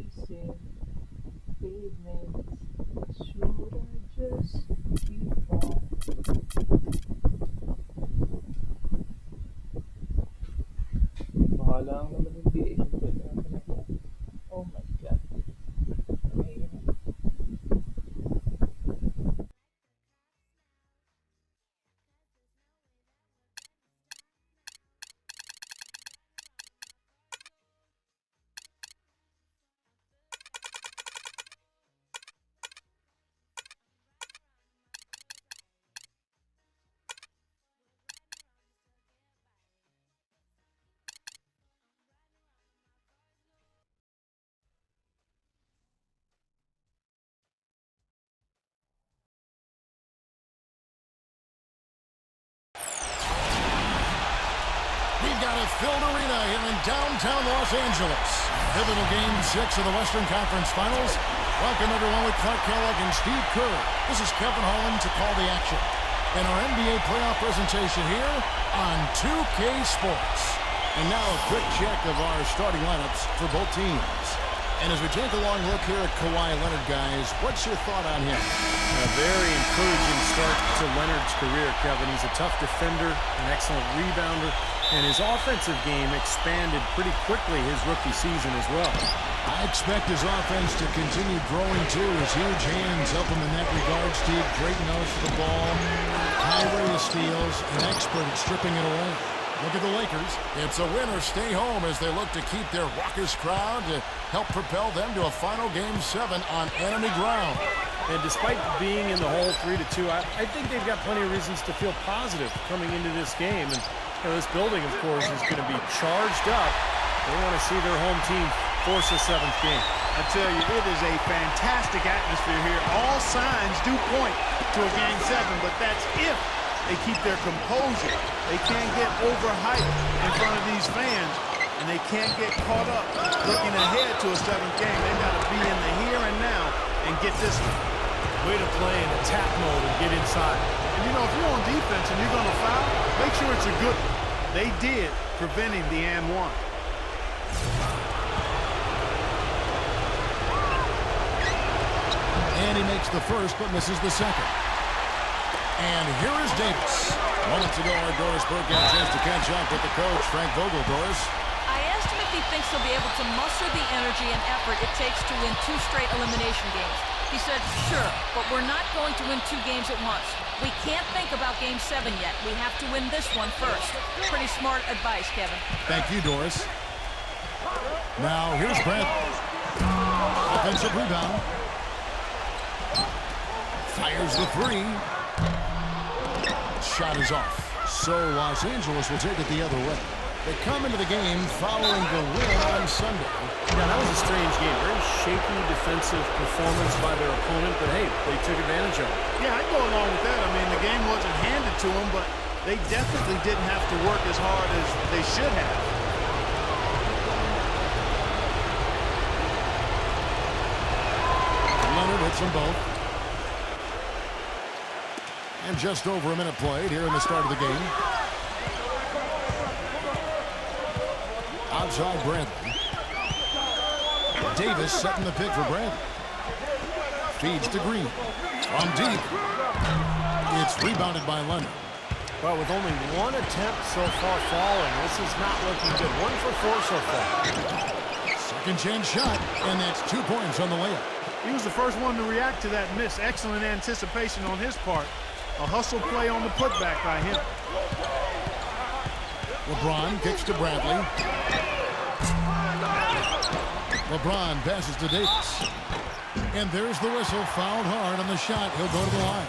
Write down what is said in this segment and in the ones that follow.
Say payments. Should I just keep on? Bahala ako naman hindi eh. Kung kailangan ako. Oh my God. Mahirap. We've got a filled arena here in downtown Los Angeles. Pivotal Game 6 of the Western Conference Finals. Welcome everyone with Clark Kellogg and Steve Kerr. This is Kevin Harlan to call the action in our NBA playoff presentation here on 2K Sports. And now a quick check of our starting lineups for both teams. And as we take a long look here at Kawhi Leonard, guys, what's your thought on him? A very encouraging start to Leonard's career, Kevin. He's a tough defender, an excellent rebounder, and his offensive game expanded pretty quickly his rookie season as well. I expect his offense to continue growing too. His huge hands help him in that regard, Steve. Great nose for the ball, high rate of steals, an expert at stripping it away. Look at the Lakers. It's a win or stay home as they look to keep their raucous crowd to help propel them to a final Game 7 on enemy ground. And despite being in the hole 3-2, I think they've got plenty of reasons to feel positive coming into this game. And this building, of course, is going to be charged up. They want to see their home team force a 7th game. I tell you, it is a fantastic atmosphere here. All signs do point to a Game 7, but that's if they keep their composure. They can't get overhyped in front of these fans, and they can't get caught up looking ahead to a 7th game. They've got to be in the here and now and get this one. Way to play in attack mode and get inside. And, you know, if you're on defense and you're going to foul, make sure it's a good one. They did, preventing the and one. And he makes the first but misses the second. And here is Davis. Moments ago, our Doris Burke had a chance to catch up with the coach, Frank Vogel. Doris. I asked him if he thinks he'll be able to muster the energy and effort it takes to win 2 straight elimination games. He said, sure, but we're not going to win 2 games at once. We can't think about Game 7 yet. We have to win this one first. Pretty smart advice, Kevin. Thank you, Doris. Now, here's Brent. Offensive rebound. Fires the 3. Shot is off. So Los Angeles will take it the other way. They come into the game following the win on Sunday. Yeah, that was a strange game. Very shaky defensive performance by their opponent, but hey, they took advantage of it. Yeah, I'd go along with that. I mean, the game wasn't handed to them, but they definitely didn't have to work as hard as they should have. Leonard hits them both. And just over a minute played here in the start of the game. Outside Bradley. Davis setting the pick for Bradley. Feeds to Green. On deep. It's rebounded by Leonard. Well, with only 1 attempt so far falling, this is not looking good. 1 for 4 so far. Second chance shot, and that's 2 points on the layup. He was the first one to react to that miss. Excellent anticipation on his part. A hustle play on the putback by him. LeBron kicks to Bradley. LeBron passes to Davis. And there's the whistle. Fouled hard on the shot. He'll go to the line.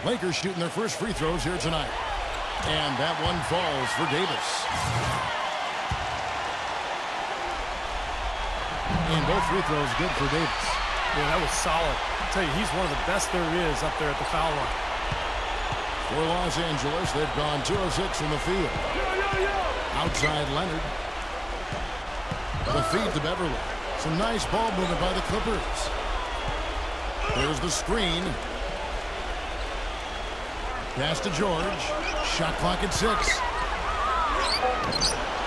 Lakers shooting their first free throws here tonight. And that one falls for Davis. And both free throws good for Davis. Yeah, that was solid. I tell you, he's one of the best there is up there at the foul line. For Los Angeles, they've gone 2 of 6 in the field. Outside Leonard. The feed to Beverly. Some nice ball movement by the Clippers. There's the screen. Pass to George. Shot clock at 6.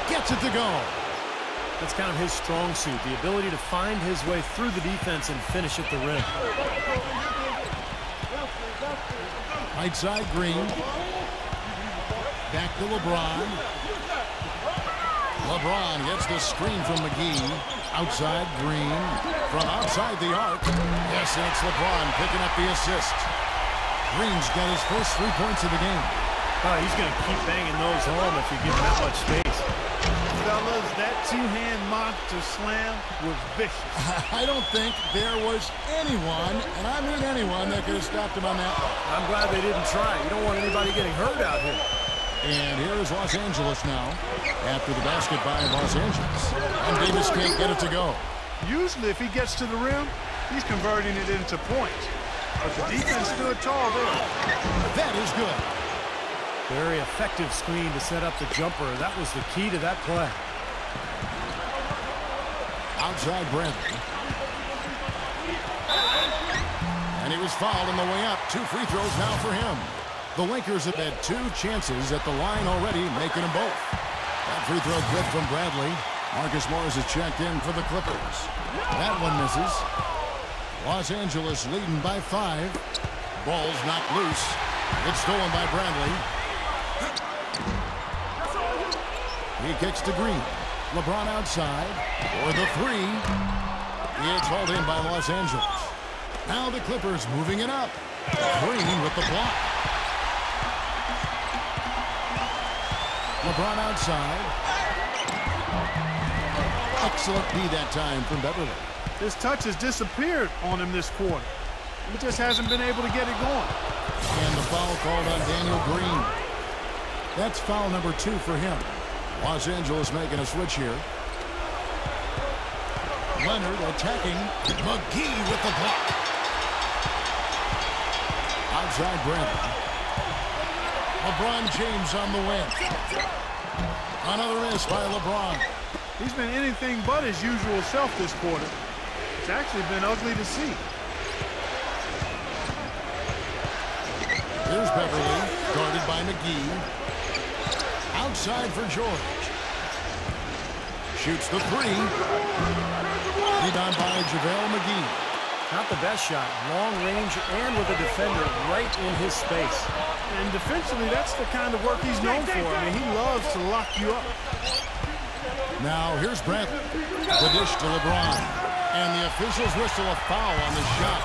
Gets it to go. That's kind of his strong suit, the ability to find his way through the defense and finish at the rim. Right side, Green. Back to LeBron. LeBron gets the screen from McGee. Outside, Green. From outside the arc. Yes, and it's LeBron picking up the assist. Green's got his first 3 points of the game. Oh, he's going to keep banging those home if you give him that much space. Fellas, that two-hand monster slam was vicious. I don't think there was anyone, and I mean anyone, that could have stopped him on that one. I'm glad they didn't try. You don't want anybody getting hurt out here. And here is Los Angeles now after the basket by Los Angeles. And Davis can't get it to go. Usually, if he gets to the rim, he's converting it into points. But the defense stood tall there. That is good. Very effective screen to set up the jumper. That was the key to that play. Outside Bradley. And he was fouled on the way up. 2 free throws now for him. The Lakers have had 2 chances at the line already, making them both. That free throw good from Bradley. Marcus Morris is checked in for the Clippers. That one misses. Los Angeles leading by 5. Ball's knocked loose. It's stolen by Bradley. He kicks to Green. LeBron outside for the 3. It's hauled in by Los Angeles. Now the Clippers moving it up. Green with the block. LeBron outside. Excellent D that time from Beverly. His touch has disappeared on him this quarter. He just hasn't been able to get it going. And the foul called on Daniel Green. That's foul number 2 for him. Los Angeles making a switch here. Leonard attacking. McGee with the block. Outside Brandon. LeBron James on the win. Another miss by LeBron. He's been anything but his usual self this quarter. It's actually been ugly to see. Here's Beverly, guarded by McGee. Outside for George. Shoots the 3. Rebound by JaVale McGee. Not the best shot. Long range and with a defender right in his space. And defensively, that's the kind of work he's known for. I mean, he loves to lock you up. Now here's Bradley. The dish to LeBron. And the officials whistle a foul on the shot.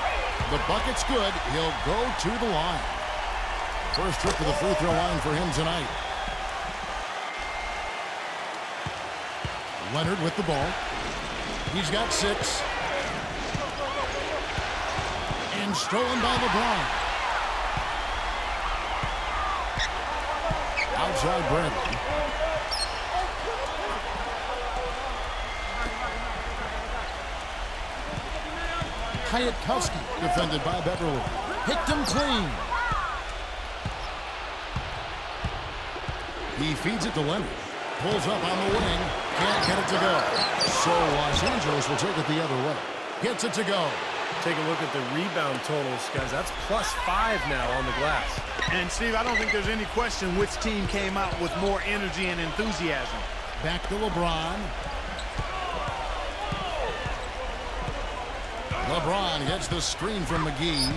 The bucket's good. He'll go to the line. First trip to the free throw line for him tonight. Leonard with the ball. He's got 6. And stolen by LeBron. Outside Bradley. Kwiatkowski defended by Beverly. Picked him clean. He feeds it to Leonard. Pulls up on the wing. Can't get it to go. So Los Angeles will take it the other way. Gets it to go. Take a look at the rebound totals, guys. That's +5 now on the glass. And, Steve, I don't think there's any question which team came out with more energy and enthusiasm. Back to LeBron. LeBron gets the screen from McGee.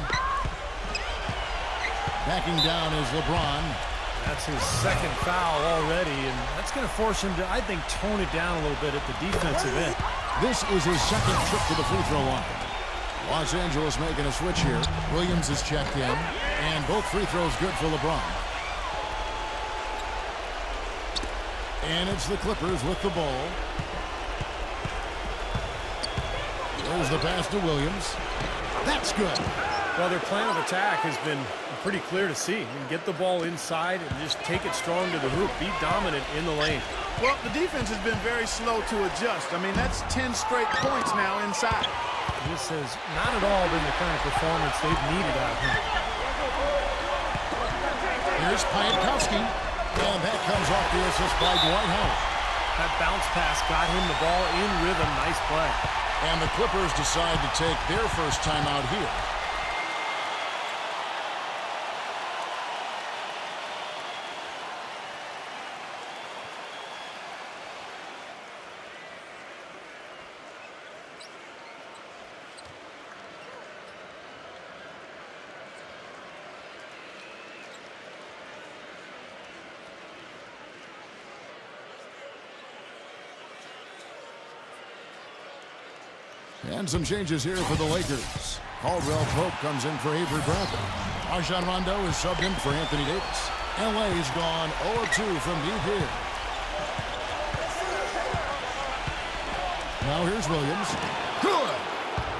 Backing down is LeBron. That's his second foul already, and that's going to force him to, I think, tone it down a little bit at the defensive end. This is his second trip to the free throw line. Los Angeles making a switch here. Williams is checked in, and both free throws good for LeBron. And it's the Clippers with the ball. There's the pass to Williams. That's good. Well, their plan of attack has been pretty clear to see. Get the ball inside and just take it strong to the hoop. Be dominant in the lane. Well, the defense has been very slow to adjust. I mean, that's 10 straight points now inside. This has not at all been the kind of performance they've needed out here. Here's Kwiatkowski. And that comes off the assist by Dwight Howard. That bounce pass got him the ball in rhythm. Nice play. And the Clippers decide to take their first timeout here. And some changes here for the Lakers. Caldwell Pope comes in for Avery Bradley. Rajon Rondo is subbed in for Anthony Davis. LA's gone 0-2 from deep here. Now here's Williams. Good!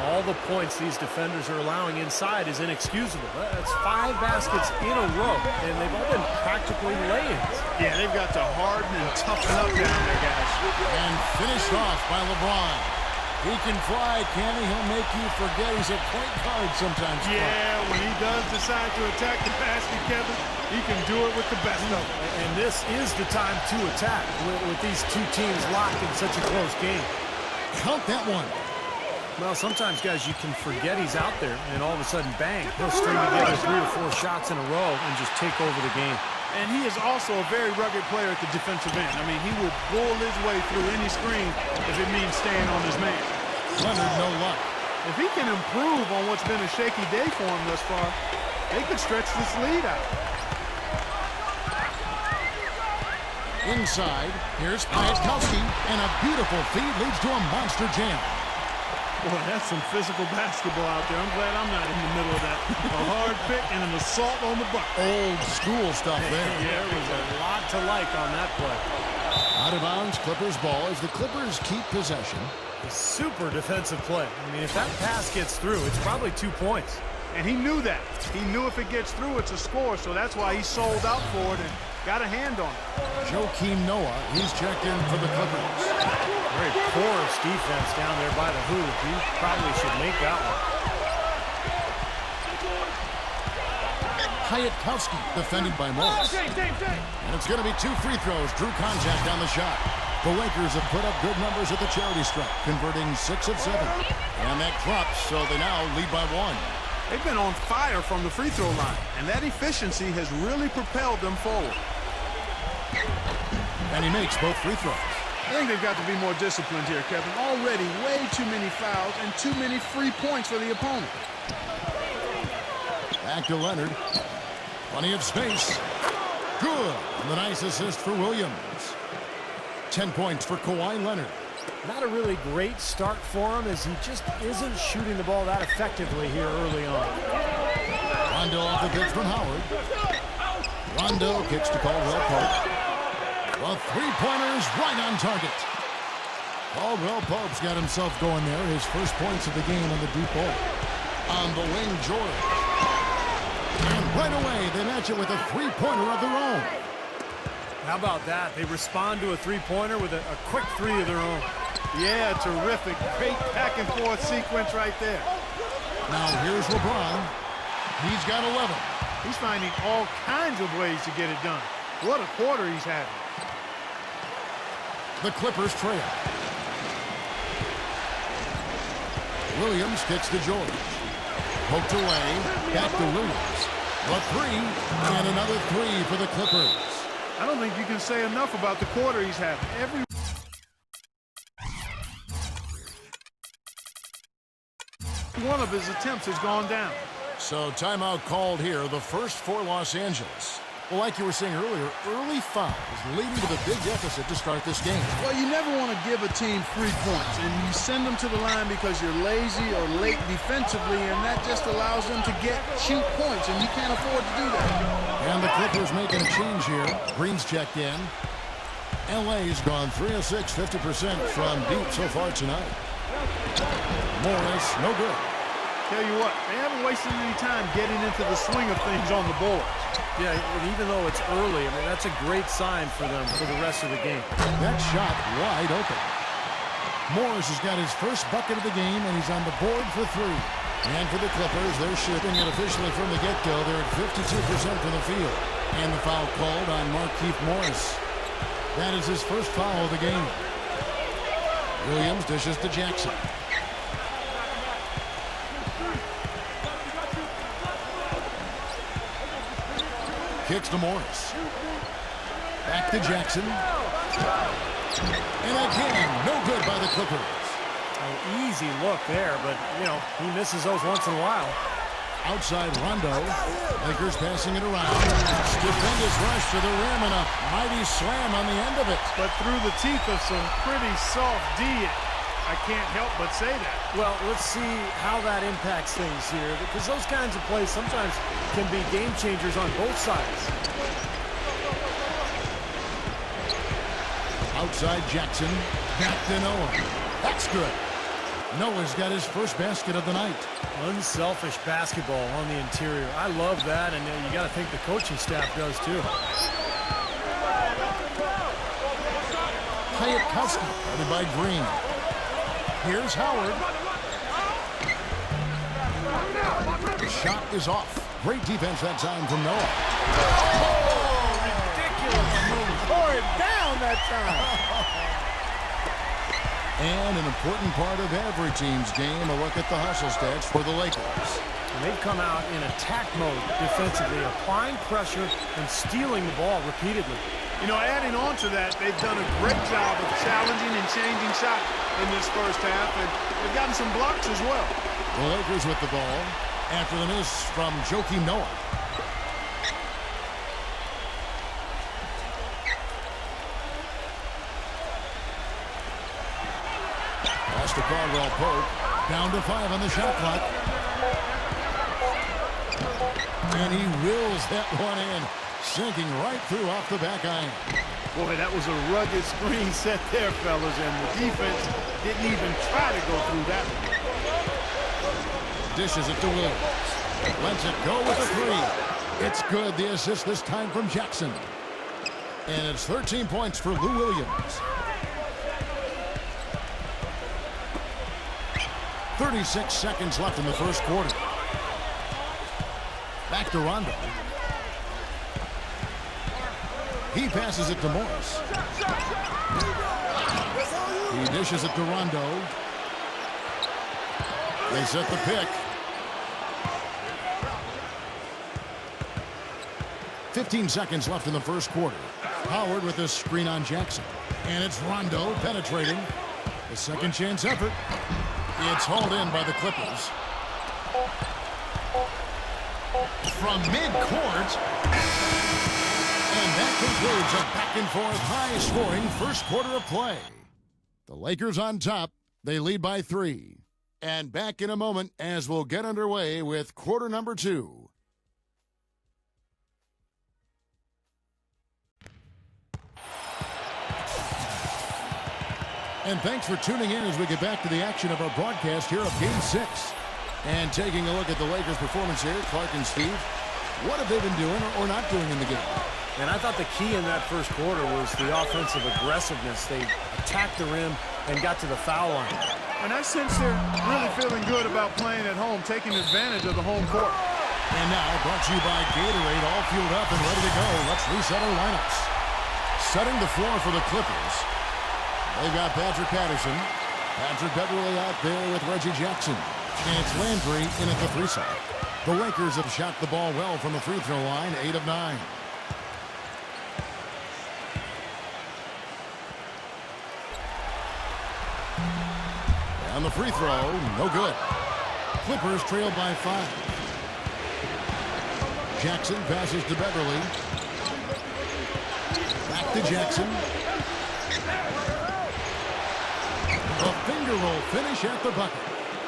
All the points these defenders are allowing inside is inexcusable. That's 5 baskets in a row, and they've all been practically lay-ins. Yeah, they've got to harden and toughen up down there, guys. And finished off by LeBron. He can fly, can he? He'll make you forget he's a point guard sometimes. Yeah, when he does decide to attack the basket, Kevin, he can do it with the best of them. And this is the time to attack with these two teams locked in such a close game. Count that one. Well, sometimes, guys, you can forget he's out there, and all of a sudden, bang, he'll string together 3 or 4 shots in a row and just take over the game. And he is also a very rugged player at the defensive end. I mean, he will bull his way through any screen if it means staying on his man. Leonard, no luck. If he can improve on what's been a shaky day for him thus far, they could stretch this lead out. Inside, here's Piatkowski, and a beautiful feed leads to a monster jam. Boy, that's some physical basketball out there. I'm glad I'm not in the middle of that. A hard pick and an assault on the bucket. Old school stuff there. Yeah, there was a lot to like on that play. Out of bounds, Clippers ball as the Clippers keep possession. A super defensive play. I mean, if that pass gets through, it's probably 2 points. And he knew that. He knew if it gets through, it's a score, so that's why he sold out for it and got a hand on it. Joakim Noah, he's checked in for the Clippers. Very porous defense down there by the hoop. He probably should make that one. Piatkowski defended by Morris. And it's going to be 2 free throws. Drew contact on the shot. The Lakers have put up good numbers at the charity stripe, converting 6 of 7. And that drops, so they now lead by 1. They've been on fire from the free throw line, and that efficiency has really propelled them forward. And he makes both free throws. I think they've got to be more disciplined here, Kevin. Already way too many fouls and too many free points for the opponent. Back to Leonard. Plenty of space. Good. And the nice assist for Williams. 10 points for Kawhi Leonard. Not a really great start for him as he just isn't shooting the ball that effectively here early on. Rondo off the pitch from Howard. Rondo kicks to Caldwell Pope. The three-pointer's right on target. Caldwell Pope's got himself going there. His first points of the game on the deep ball. On the wing, George. And right away, they match it with a three-pointer of their own. How about that? They respond to a three-pointer with a quick 3 of their own. Yeah, terrific. Great back-and-forth sequence right there. Now here's LeBron. He's got 11. He's finding all kinds of ways to get it done. What a quarter he's having. The Clippers trail. Williams kicks to George. Poked away. Back to Williams. A 3 and another 3 for the Clippers. I don't think you can say enough about the quarter he's having. Every one of his attempts has gone down. So timeout called here, the first for Los Angeles. Well, like you were saying earlier, early fouls leading to the big deficit to start this game. Well, you never want to give a team free points, and you send them to the line because you're lazy or late defensively, and that just allows them to get cheap points, and you can't afford to do that. And the Clippers making a change here. Green's checked in. LA's gone 3 of 6, 50% from deep so far tonight. Morris, no good. Tell you what, they haven't wasted any time getting into the swing of things on the board. Yeah, and even though it's early, I mean, that's a great sign for them for the rest of the game. That shot wide open. Morris has got his first bucket of the game, and he's on the board for 3. And for the Clippers, they're shooting it officially from the get-go. They're at 52% from the field. And the foul called on Markieff Morris. That is his first foul of the game. Williams dishes to Jackson. Kicks to Morris. Back to Jackson. And again, no good by the Clippers. An easy look there, but, you know, he misses those once in a while. Outside Rondo. Lakers passing it around. Stupendous rush to the rim and a mighty slam on the end of it. But through the teeth of some pretty soft D, I can't help but say that. Well, let's see how that impacts things here, because those kinds of plays sometimes can be game changers on both sides. Outside Jackson, back to Noah. That's good. Noah's got his first basket of the night. Unselfish basketball on the interior. I love that, and you got to think the coaching staff does too. Hayatkowski, guarded by Green. Here's Howard. The shot is off. Great defense that time from Noah. Oh, ridiculous move. Tore it down that time. And an important part of every team's game, a look at the hustle stats for the Lakers. And they've come out in attack mode defensively, applying pressure and stealing the ball repeatedly. You know, adding on to that, they've done a great job of challenging and changing shots in this first half, and they've gotten some blocks as well. The Lakers with the ball after the miss from Joakim Noah. Pass to Caldwell Pope. Down to 5 on the shot clock. And he wills that one in, sinking right through off the back iron. Boy, that was a rugged screen set there, fellas, and the defense didn't even try to go through that one. Dishes it to Williams. Lets it go with a 3. It's good. The assist this time from Jackson. And it's 13 points for Lou Williams. 36 seconds left in the first quarter. Back to Rondo. He passes it to Morris. He dishes it to Rondo. They set the pick. 15 seconds left in the first quarter. Howard with a screen on Jackson. And it's Rondo penetrating. The second chance effort. It's hauled in by the Clippers. From midcourt. And that concludes a back-and-forth, high-scoring first quarter of play. The Lakers on top. They lead by 3. And back in a moment as we'll get underway with quarter number 2. And thanks for tuning in as we get back to the action of our broadcast here of Game 6. And taking a look at the Lakers' performance here, Clark and Steve, what have they been doing or not doing in the game? And I thought the key in that first quarter was the offensive aggressiveness. They attacked the rim and got to the foul line. And I sense they're really feeling good about playing at home, taking advantage of the home court. And now, brought to you by Gatorade, all fueled up and ready to go. Let's reset our lineups. Setting the floor for the Clippers. They've got Patrick Patterson. Patrick Beverly out there with Reggie Jackson. And it's Landry in at the free side. The Lakers have shot the ball well from the free throw line, 8 of 9. And the free throw, no good. Clippers trail by 5. Jackson passes to Beverly. Back to Jackson. A finger roll finish at the bucket.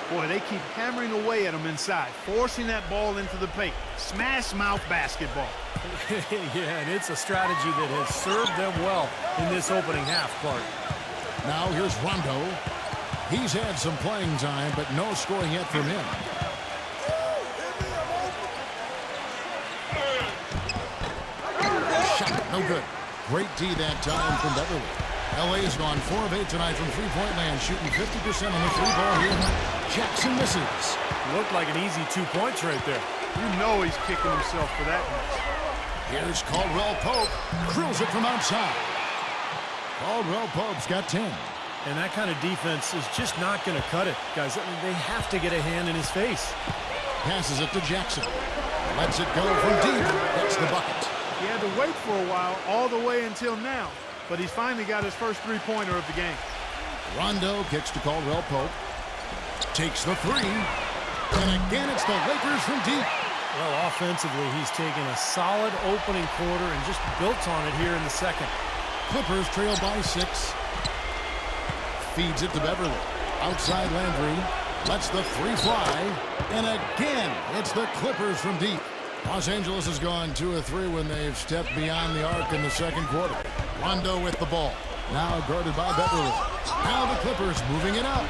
Boy, they keep hammering away at him inside, forcing that ball into the paint. Smash mouth basketball. Yeah, and it's a strategy that has served them well in this opening half, Clark. Now here's Rondo. He's had some playing time, but no scoring yet from him. Shot, no good. Great D that time from Beverly. LA's gone 4 of 8 tonight from three-point land, shooting 50% on the 3-ball here. Jackson misses. Looked like an easy 2 points right there. You know he's kicking himself for that one. Here's Caldwell Pope. Drills it from outside. Caldwell Pope's got 10. And that kind of defense is just not going to cut it. Guys, they have to get a hand in his face. Passes it to Jackson. Lets it go from deep. That's the bucket. He had to wait for a while, all the way until now. But he's finally got his first three-pointer of the game. Rondo kicks to Caldwell Pope. Takes the 3. And again, it's the Lakers from deep. Well, offensively, he's taken a solid opening quarter and just built on it here in the second. Clippers trail by 6. Feeds it to Beverly. Outside Landry. Lets the three fly. And again, it's the Clippers from deep. Los Angeles has gone 2 of 3 when they've stepped beyond the arc in the second quarter. Rondo with the ball. Now guarded by Beverly. Now the Clippers moving it up.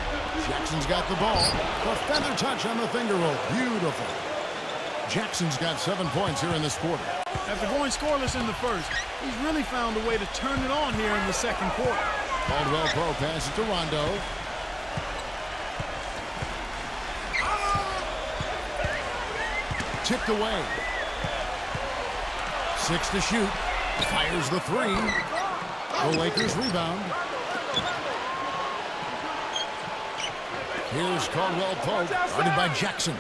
Jackson's got the ball. The feather touch on the finger roll. Beautiful. Jackson's got 7 points here in this quarter. After going scoreless in the first, he's really found a way to turn it on here in the second quarter. Caldwell Pope passes to Rondo. Tipped away. 6 to shoot. Fires the 3. The Lakers rebound. Here's Caldwell Pope, guarded by Jackson.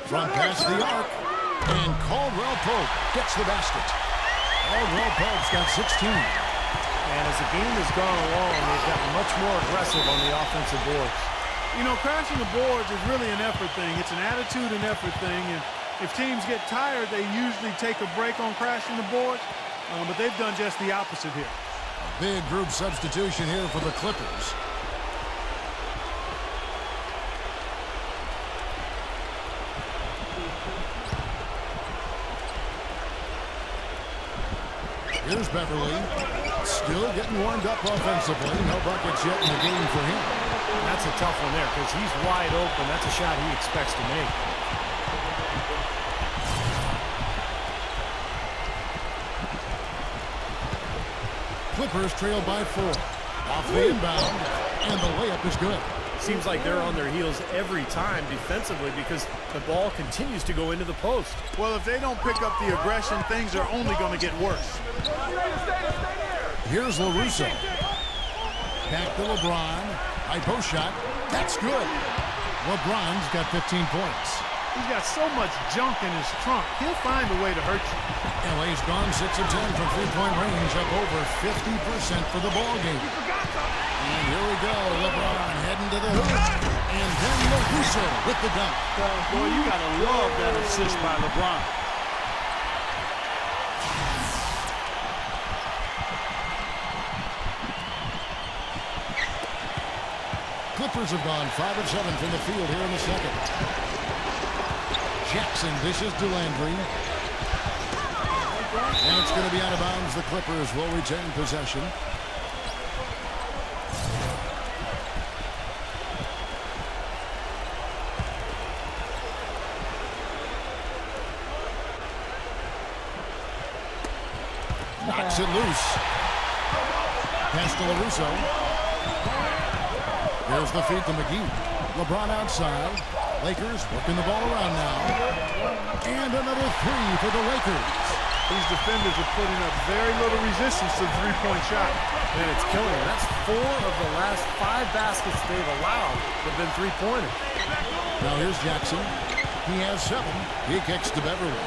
Front past the arc. And Caldwell Pope gets the basket. Caldwell Pope's got 16. And as the game has gone along, they've gotten much more aggressive on the offensive boards. You know, crashing the boards is really an effort thing. It's an attitude and effort thing. And if teams get tired, they usually take a break on crashing the boards. But they've done just the opposite here. Big group substitution here for the Clippers. Here's Beverly. Still getting warmed up offensively. No buckets yet in the game for him. That's a tough one there because he's wide open. That's a shot he expects to make. Clippers trail by 4. Off the inbound, and the layup is good. Seems like they're on their heels every time defensively because the ball continues to go into the post. Well, if they don't pick up the aggression, things are only going to get worse. Here's LaRusso. Back to LeBron. High post shot. That's good. LeBron's got 15 points. He's got so much junk in his trunk. He'll find a way to hurt you. LA's gone 6 of 10 from three-point range, up over 50% for the ball game. And here we go. LeBron heading to the hoop. And then LaRusso with the dunk. Boy, you got to love that assist by LeBron. Clippers have gone 5 of 7 from the field here in the second. Jackson dishes to Landry. And it's going to be out of bounds. The Clippers will retain possession. Knocks it loose. Pass to LaRusso. There's the feed to McGee. LeBron outside. Lakers working the ball around now. And another 3 for the Lakers. These defenders are putting up very little resistance to the three-point shot. And it's killing them. That's 4 of the last 5 baskets they've allowed have been three-pointers. Now here's Jackson. He has 7. He kicks to Beverly.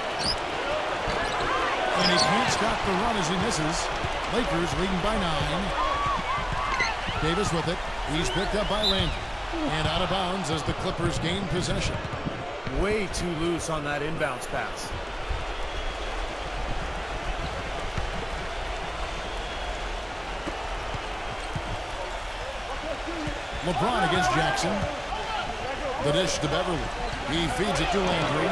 And he can't stop the run as he misses. Lakers leading by 9. Davis with it. He's picked up by Landry. And out of bounds as the Clippers gain possession. Way too loose on that inbounds pass. LeBron against Jackson. The dish to Beverly. He feeds it to Landry.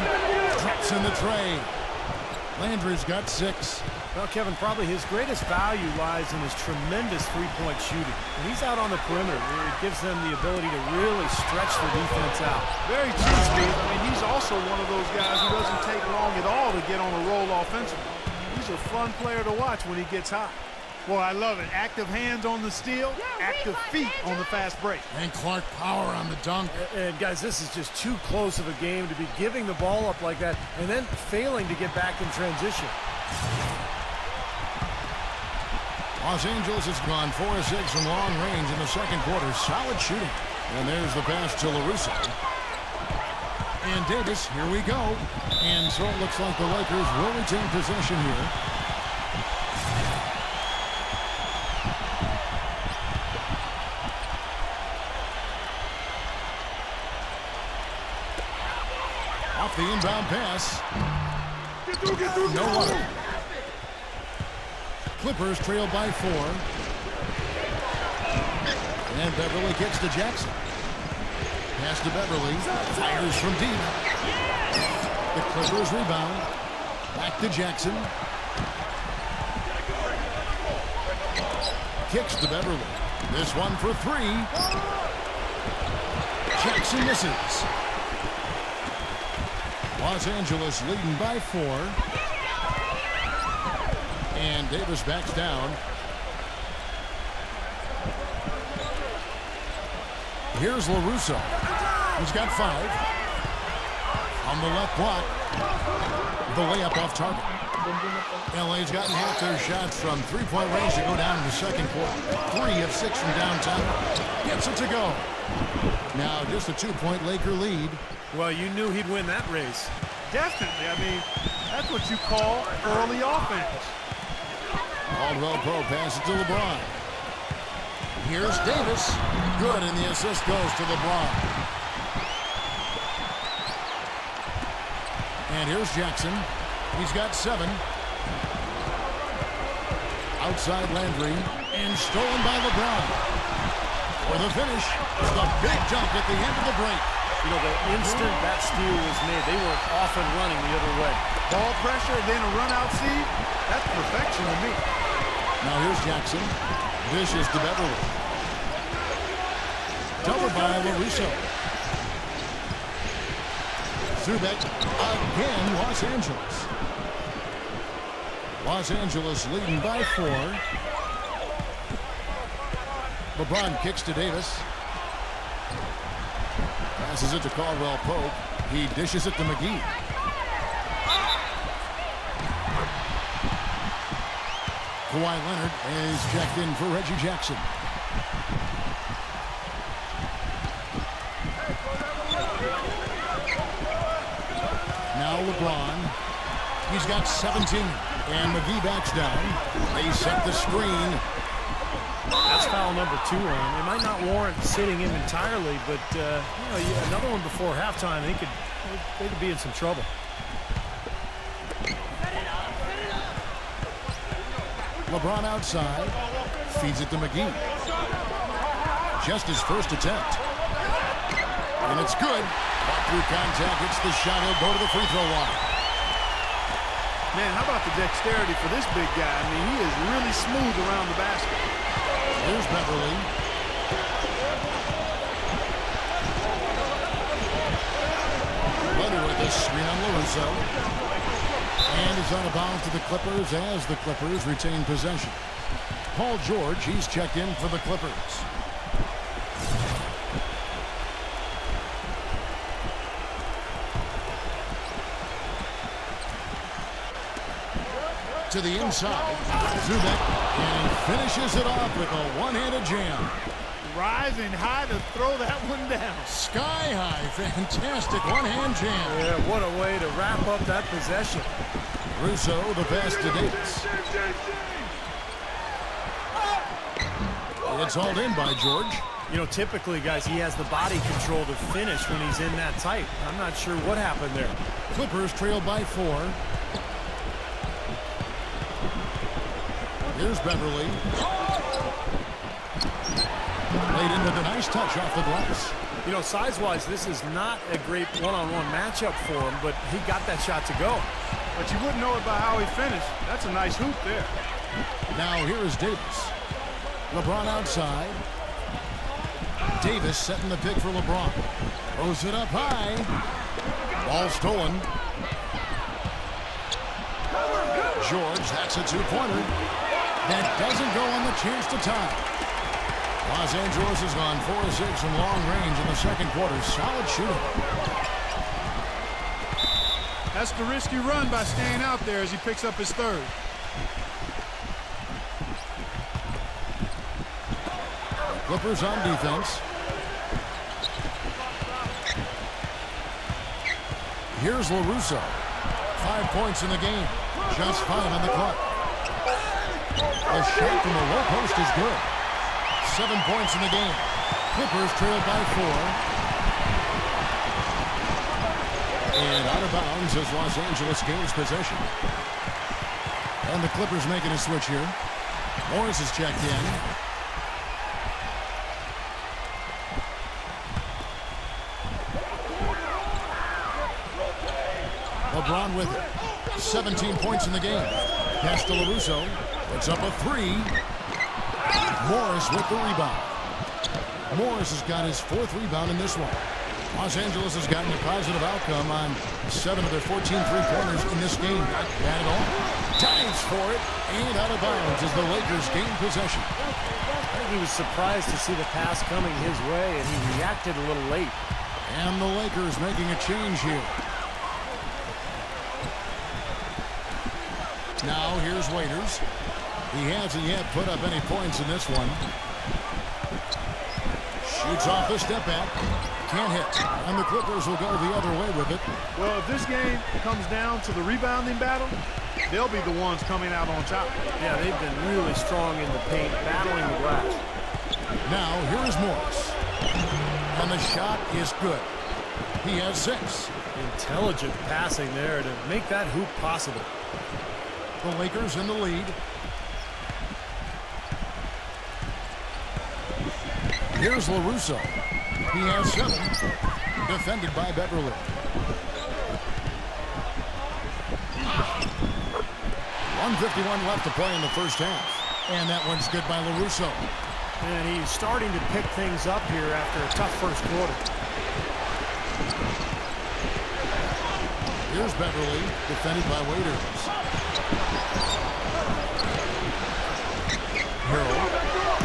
Drops in the tray. Landry's got 6. Well, Kevin, probably his greatest value lies in his tremendous three-point shooting. When he's out on the perimeter, it gives them the ability to really stretch the defense out. Very true, Steve. I mean, he's also one of those guys who doesn't take long at all to get on a roll offensively. He's a fun player to watch when he gets hot. Boy, I love it. Active hands on the steal, active feet on the fast break. And Clark Power on the dunk. And guys, this is just too close of a game to be giving the ball up like that and then failing to get back in transition. Los Angeles has gone 4 of 6 from long range in the second quarter. Solid shooting. And there's the pass to LaRusso. And Davis, here we go. And so it looks like the Lakers will retain possession here. Off the inbound pass. No one. Clippers trail by 4. And Beverly kicks to Jackson. Pass to Beverly. Fires from deep. The Clippers rebound. Back to Jackson. Kicks to Beverly. This one for three. Jackson misses. Los Angeles leading by 4. And Davis backs down. Here's LaRusso. He's got 5. On the left block. The layup off target. LA's gotten half their shots from three-point range to go down in the second quarter. 3 of 6 from downtown. Gets it to go. Now just a 2-point Laker lead. Well, you knew he'd win that race. Definitely. I mean, that's what you call early offense. Caldwell Pope passes to LeBron. Here's Davis. Good, and the assist goes to LeBron. And here's Jackson. He's got 7. Outside Landry. And stolen by LeBron. For the finish, the big dunk at the end of the break. You know, the instant that steal was made, they were off and running the other way. Ball pressure, then a run-out feed. That's perfection to me. Now here's Jackson. Dishes to Beverly. Double by LaRusso. Zubek again, Los Angeles. Los Angeles leading by 4. LeBron kicks to Davis. Passes it to Caldwell Pope. He dishes it to McGee. Kawhi Leonard is checked in for Reggie Jackson. Now LeBron. He's got 17. And McGee backs down. They set the screen. That's foul number 2 on him. It might not warrant sitting him entirely, but you know, another one before halftime, they could be in some trouble. LeBron outside. Feeds it to McGee. Just his first attempt. And it's good. Caught through contact. Hits the shot. He'll go to the free throw line. Man, how about the dexterity for this big guy? I mean, he is really smooth around the basket. Here's Beverly. Leonard with the screen on LaRusso. And is out of bounds to the Clippers as the Clippers retain possession. Paul George, he's checked in for the Clippers. To the inside. Zubek. And he finishes it off with a one-handed jam. Rising high to throw that one down. Sky high. Fantastic one-hand jam. Yeah, what a way to wrap up that possession. Russo, the pass to Davis. It's hauled in by George. You know, typically, guys, he has the body control to finish when he's in that tight. I'm not sure what happened there. Clippers trail by 4. Here's Beverly. Laid in with a nice touch off the glass. You know, size-wise, this is not a great one-on-one matchup for him, but he got that shot to go. But you wouldn't know it by how he finished. That's a nice hoop there. Now here is Davis. LeBron outside. Davis setting the pick for LeBron. Throws it up high. Ball stolen. George, that's a 2-pointer. That doesn't go on the chance to tie. Los Angeles has gone 4 of 6 from long range in the second quarter. Solid shooting. That's the risky run by staying out there as he picks up his 3rd. Clippers on defense. Here's LaRusso. 5 points in the game. Just 5 on the clock. A shot from the low post is good. 7 points in the game. Clippers trail by 4. And out of bounds as Los Angeles gains possession. And the Clippers making a switch here. Morris is checked in. LeBron with it. 17 points in the game. Pass to LaRusso. Puts up a three. Morris with the rebound. Morris has got his 4th rebound in this one. Los Angeles has gotten a positive outcome on 7 of their 14 three-pointers in this game. Not bad at all. Dives for it and out of bounds as the Lakers gain possession. I think he was surprised to see the pass coming his way, and he reacted a little late. And the Lakers making a change here. Now here's Waiters. He hasn't yet put up any points in this one. Shoots off the step back. Can't hit. And the Clippers will go the other way with it. Well, if this game comes down to the rebounding battle, they'll be the ones coming out on top. Yeah, they've been really strong in the paint, battling the glass. Now here is Morris. And the shot is good. He has 6. Intelligent passing there to make that hoop possible. The Lakers in the lead. Here's LaRusso. He has 7. Defended by Beverly. .151 left to play in the first half. And that one's good by LaRusso. And he's starting to pick things up here after a tough first quarter. Here's Beverly, defended by Waiters. Harrell.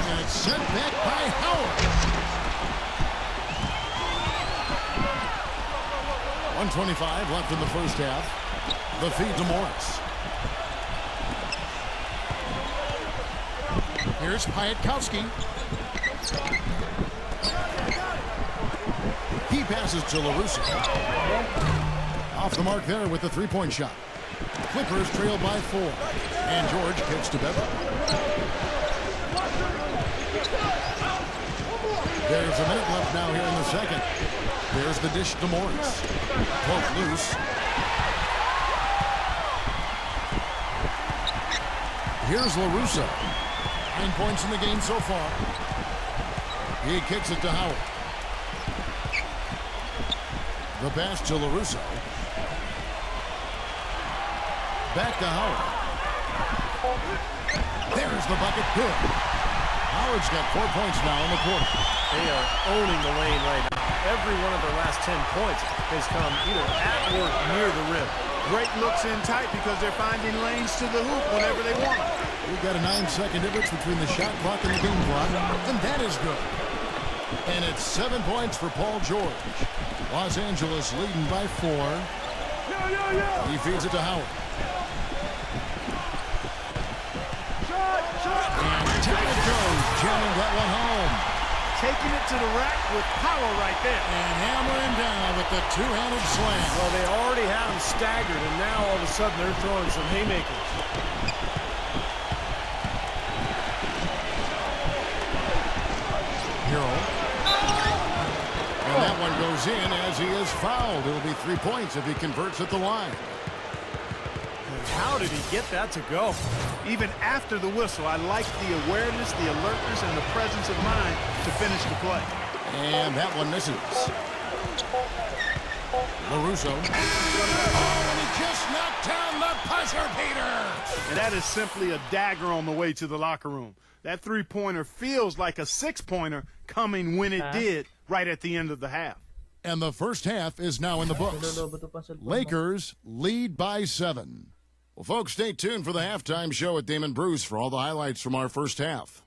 And it's sent back by Howard. 1:25 left in the first half. The feed to Morris. Here's Piatkowski. He passes to LaRusso. Off the mark there with the three-point shot. Clippers trail by 4. And George kicks to Beverly. There's a minute left now here in the second. There's the dish to Morris. Poke loose. Here's LaRusso. 9 points in the game so far. He kicks it to Howard. The pass to LaRusso. Back to Howard. There's the bucket. Good. Howard's got 4 points now in the quarter. They are owning the lane right now. Every one of their last 10 points has come either at or near the rim. Great looks in tight because they're finding lanes to the hoop whenever they want. We've got a 9-second difference between the shot clock and the game clock, and that is good. And it's 7 points for Paul George. Los Angeles leading by 4. He feeds it to Howard. And down it goes, jamming that one home. Taking it to the rack with power right there. And hammering down with the two-handed slam. Well, they already had him staggered, and now all of a sudden they're throwing some haymakers. Hero. And that one goes in as he is fouled. It'll be 3 points if he converts at the line. And how did he get that to go? Even after the whistle, I like the awareness, the alertness, and the presence of mind to finish the play. And that one misses. LaRusso. Oh, and he just knocked down the buzzer beater. And that is simply a dagger on the way to the locker room. That three-pointer feels like a six-pointer coming when it did right at the end of the half. And the first half is now in the books. Lakers lead by 7. Well, folks, stay tuned for the halftime show at Damon Bruce for all the highlights from our first half.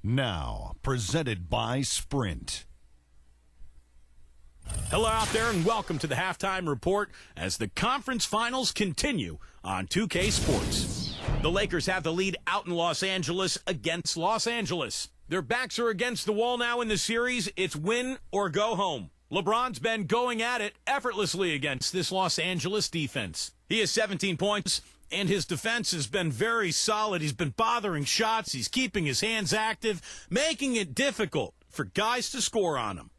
Now, presented by Sprint. Hello out there and welcome to the Halftime Report as the conference finals continue on 2K Sports. The Lakers have the lead out in Los Angeles against Los Angeles. Their backs are against the wall now in the series. It's win or go home. LeBron's been going at it effortlessly against this Los Angeles defense. He has 17 points, and his defense has been very solid. He's been bothering shots. He's keeping his hands active, making it difficult for guys to score on him.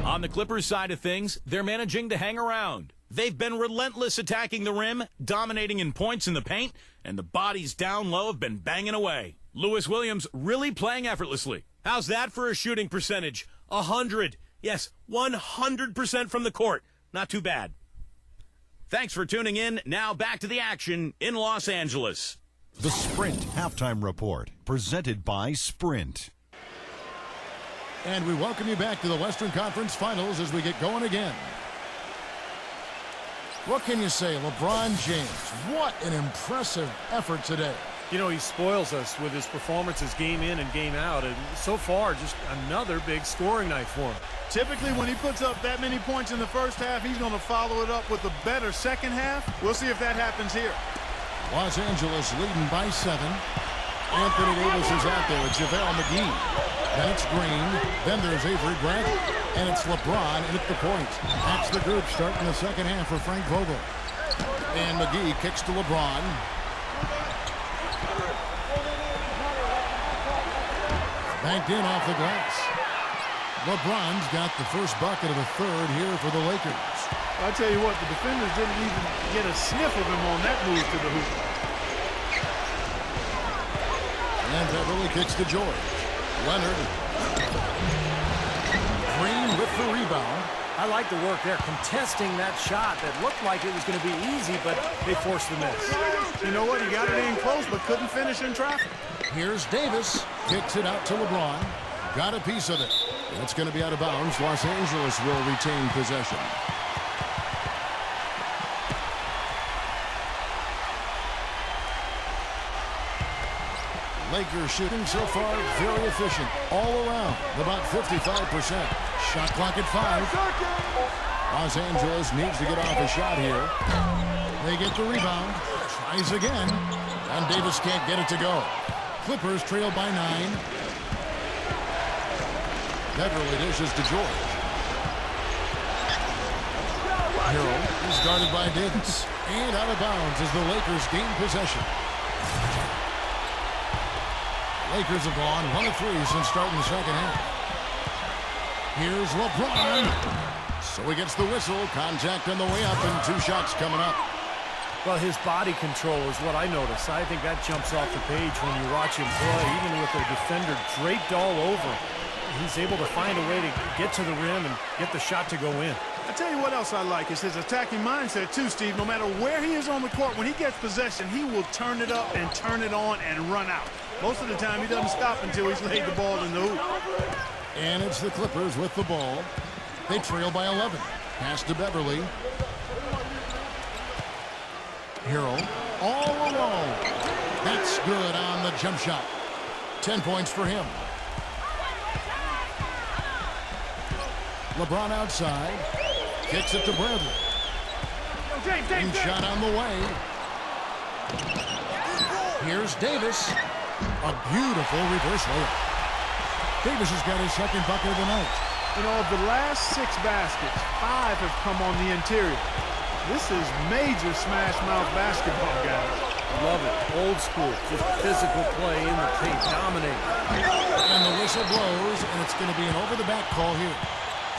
On the Clippers side of things, they're managing to hang around. They've been relentless attacking the rim, dominating in points in the paint, and the bodies down low have been banging away. Lewis Williams really playing effortlessly. How's that for a shooting percentage? 100. Yes, 100% from the court. Not too bad. Thanks for tuning in. Now back to the action in Los Angeles. The Sprint Halftime Report, presented by Sprint. And we welcome you back to the Western Conference Finals as we get going again. What can you say, LeBron James? What an impressive effort today. You know, he spoils us with his performances game in and game out, and so far, just another big scoring night for him. Typically, when he puts up that many points in the first half, he's going to follow it up with a better second half. We'll see if that happens here. Los Angeles leading by 7. Anthony Davis is out there. It's JaVale McGee. Then it's Green. Then there's Avery Bradley. And it's LeBron in at the point. That's the group starting the second half for Frank Vogel. And McGee kicks to LeBron. Banked in off the glass. LeBron's got the first bucket of the third here for the Lakers. I tell you what, the defenders didn't even get a sniff of him on that move to the hoop. And Beverly kicks to George. Leonard. Green with the rebound. I like the work there, contesting that shot that looked like it was going to be easy, but they forced the miss. You know what? He got it in close, but couldn't finish in traffic. Here's Davis. Kicks it out to LeBron. Got a piece of it. It's going to be out of bounds. Los Angeles will retain possession. Lakers shooting so far very efficient all around, about 55%. Shot clock at 5. Los Angeles needs to get off a shot here. They get the rebound. Tries again. And Davis can't get it to go. Clippers trail by 9. Beverly dishes to George. Hero is guarded by Davis. And out of bounds as the Lakers gain possession. Lakers have gone 1 of 3 since starting the second half. Here's LeBron. So he gets the whistle. Contact on the way up and 2 shots coming up. Well, his body control is what I notice. I think that jumps off the page when you watch him play. Even with the defender draped all over, he's able to find a way to get to the rim and get the shot to go in. I tell you what else I like is his attacking mindset too, Steve. No matter where he is on the court, when he gets possession, he will turn it up and turn it on and run out. Most of the time, he doesn't stop until he's laid the ball in the hoop. And it's the Clippers with the ball. They trail by 11. Pass to Beverly. Hero all alone. That's good on the jump shot. 10 points for him. LeBron outside. Kicks it to Bradley. And shot on the way. Here's Davis. A beautiful reverse layup. Davis has got his second bucket of the night. You know, of the last 6 baskets, 5 have come on the interior. This is major smash mouth basketball, guys. Love it. Old school. Just physical play in the paint. Dominate. And the whistle blows, and it's going to be an over-the-back call here.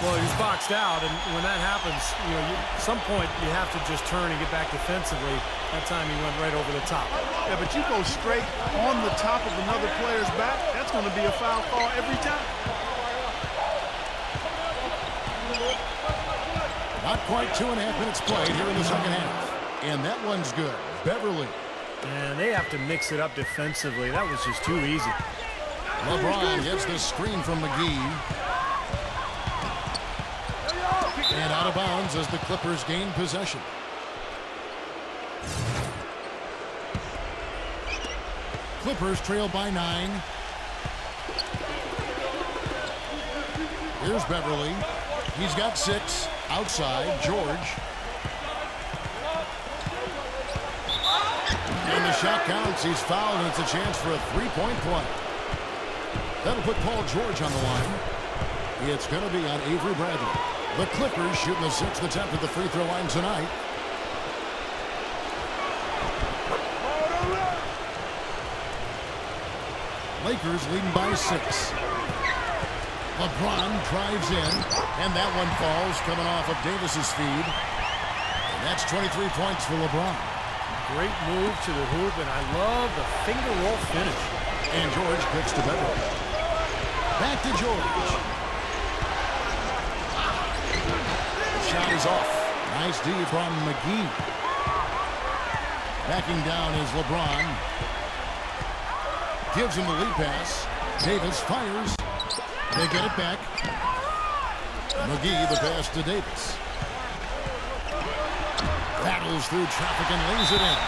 Well, he's boxed out, and when that happens, you know, at some point you have to just turn and get back defensively. That time he went right over the top. Yeah, but you go straight on the top of another player's back, that's going to be a foul call every time. Not quite 2.5 minutes played here in the second half. And that one's good. Beverly. And they have to mix it up defensively. That was just too easy. LeBron gets the screen from McGee. And out of bounds as the Clippers gain possession. Clippers trail by 9. Here's Beverly. He's got 6. Outside, George. And the shot counts. He's fouled, and it's a chance for a 3-point play. That'll put Paul George on the line. It's going to be on Avery Bradley. The Clippers shooting the 6th attempt at the free throw line tonight. Lakers leading by 6. LeBron drives in, and that one falls coming off of Davis's feed. And that's 23 points for LeBron. Great move to the hoop, and I love the finger roll finish. And George kicks to Beverly. Back to George. The shot is off. Nice D from McGee. Backing down is LeBron. Gives him the lead pass. Davis fires. They get it back. McGee the pass to Davis. Battles through traffic and lays it in.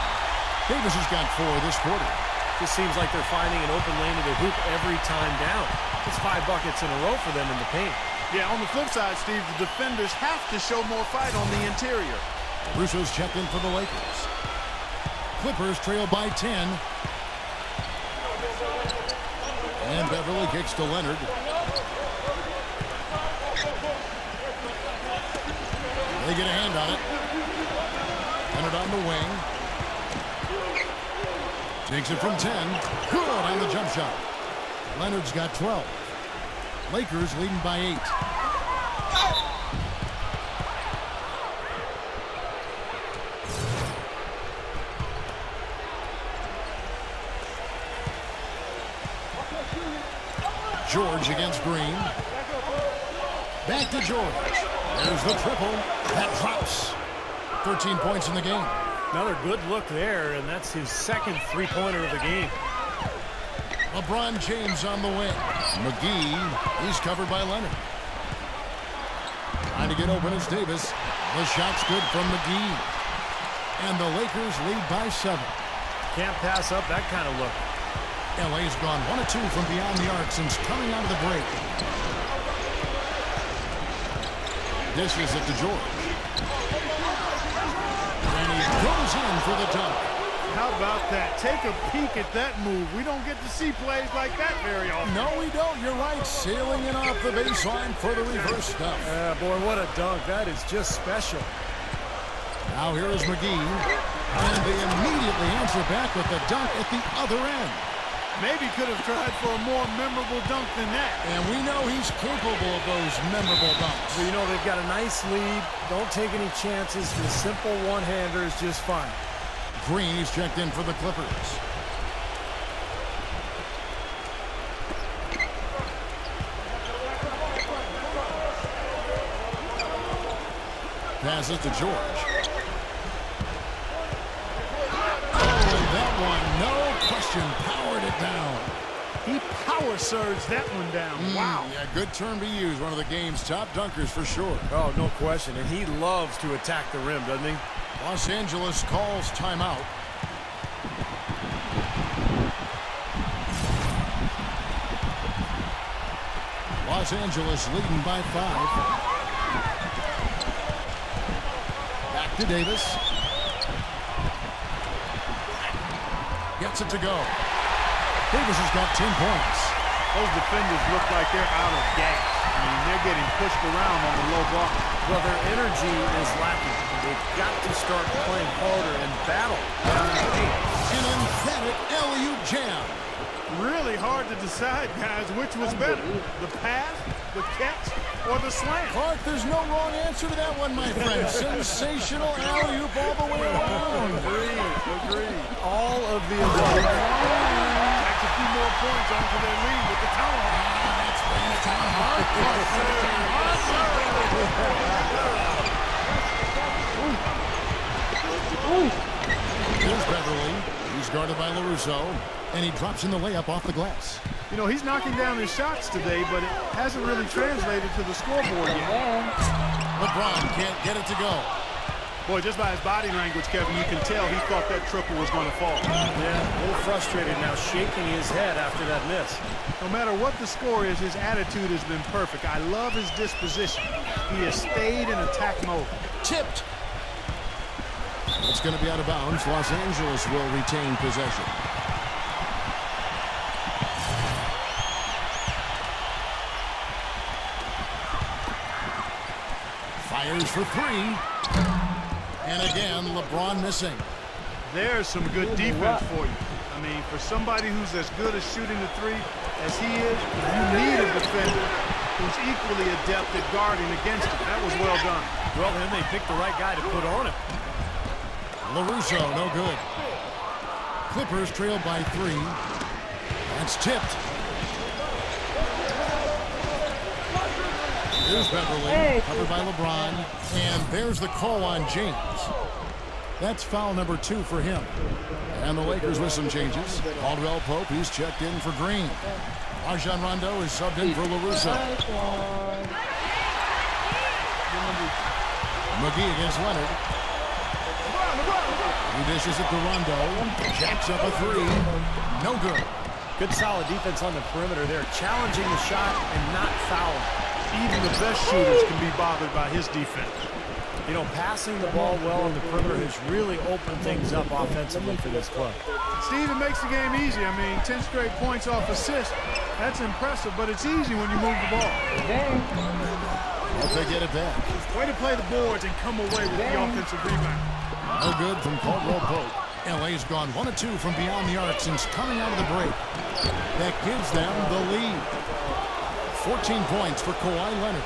Davis has got 4 this quarter. Just seems like they're finding an open lane to the hoop every time down. It's 5 buckets in a row for them in the paint. Yeah, on the flip side, Steve, the defenders have to show more fight on the interior. Russo's checked in for the Lakers. Clippers trail by 10. And Beverly kicks to Leonard. They get a hand on it. Leonard on the wing. Takes it from 10. Good on the jump shot. Leonard's got 12. Lakers leading by 8. George against Green. Back to George. There's the triple. That drops. 13 points in the game. Another good look there, and that's his second three-pointer of the game. LeBron James on the wing. McGee, he's covered by Leonard. Trying to get open is Davis. The shot's good from McGee. And the Lakers lead by 7. Can't pass up that kind of look. LA's gone 1 of 2 from beyond the arc since coming out of the break. Dishes it to George. And he goes in for the dunk. How about that? Take a peek at that move. We don't get to see plays like that very often. No, we don't. You're right. Sailing in off the baseline for the reverse stuff. Boy, what a dunk. That is just special. Now here is McGee. And they immediately answer back with the dunk at the other end. Maybe could have tried for a more memorable dunk than that. And we know he's capable of those memorable dunks. Well, you know, they've got a nice lead. Don't take any chances. The simple one-hander is just fine. Green, he's checked in for the Clippers. Passes to George. Oh, and that one, no question, powered it down. He power surged that one down. Wow. Yeah, good term to use. One of the game's top dunkers for sure. Oh, no question. And he loves to attack the rim, doesn't he? Los Angeles calls timeout. Los Angeles leading by 5. Back to Davis. Gets it to go. Davis has got 10 points. Those defenders look like they're out of gas. I mean, they're getting pushed around on the low block. Well, their energy is lacking. They've got to start playing harder and battle down in the paint. An emphatic alley-oop jam. Really hard to decide, guys, which was better. The pass, the catch, or the slam. Clark, there's no wrong answer to that one, my friend. Sensational alley-oop all the way around. Agreed. All of the above. That's a few more points onto their lead with the tomahawk. That's bringing it down hard. Here's Beverly. He's guarded by LaRusso. And he drops in the layup off the glass. You know, he's knocking down his shots today, but it hasn't really translated to the scoreboard yet. LeBron can't get it to go. Boy, just by his body language, Kevin, you can tell he thought that triple was going to fall. Yeah, a little frustrated now, shaking his head after that miss. No matter what the score is, his attitude has been perfect. I love his disposition. He has stayed in attack mode. Tipped. It's going to be out of bounds. Los Angeles will retain possession. Fires for 3. And again, LeBron missing. There's some good defense for you. I mean, for somebody who's as good at shooting the 3 as he is, you need a defender who's equally adept at guarding against him. That was well done. Well, then they picked the right guy to put on him. LaRusso, no good. Clippers trail by 3. It's tipped. Here's Beverly, covered by LeBron. And there's the call on James. That's foul number 2 for him. And the Lakers with some changes. Caldwell Pope, he's checked in for Green. Rajon Rondo is subbed in for LaRusso. McGee against Leonard. He dishes it to Rondo. Jacks up a 3. No good. Good solid defense on the perimeter there, challenging the shot and not fouling. Even the best shooters can be bothered by his defense. You know, passing the ball well on the perimeter has really opened things up offensively for this club. Steve, it makes the game easy. I mean, 10 straight points off assist. That's impressive, but it's easy when you move the ball. Hope they get it back. Way to play the boards and come away with the offensive rebound. No good from Caldwell Pope. LA's gone 1 of 2 from beyond the arc since coming out of the break. That gives them the lead. 14 points for Kawhi Leonard.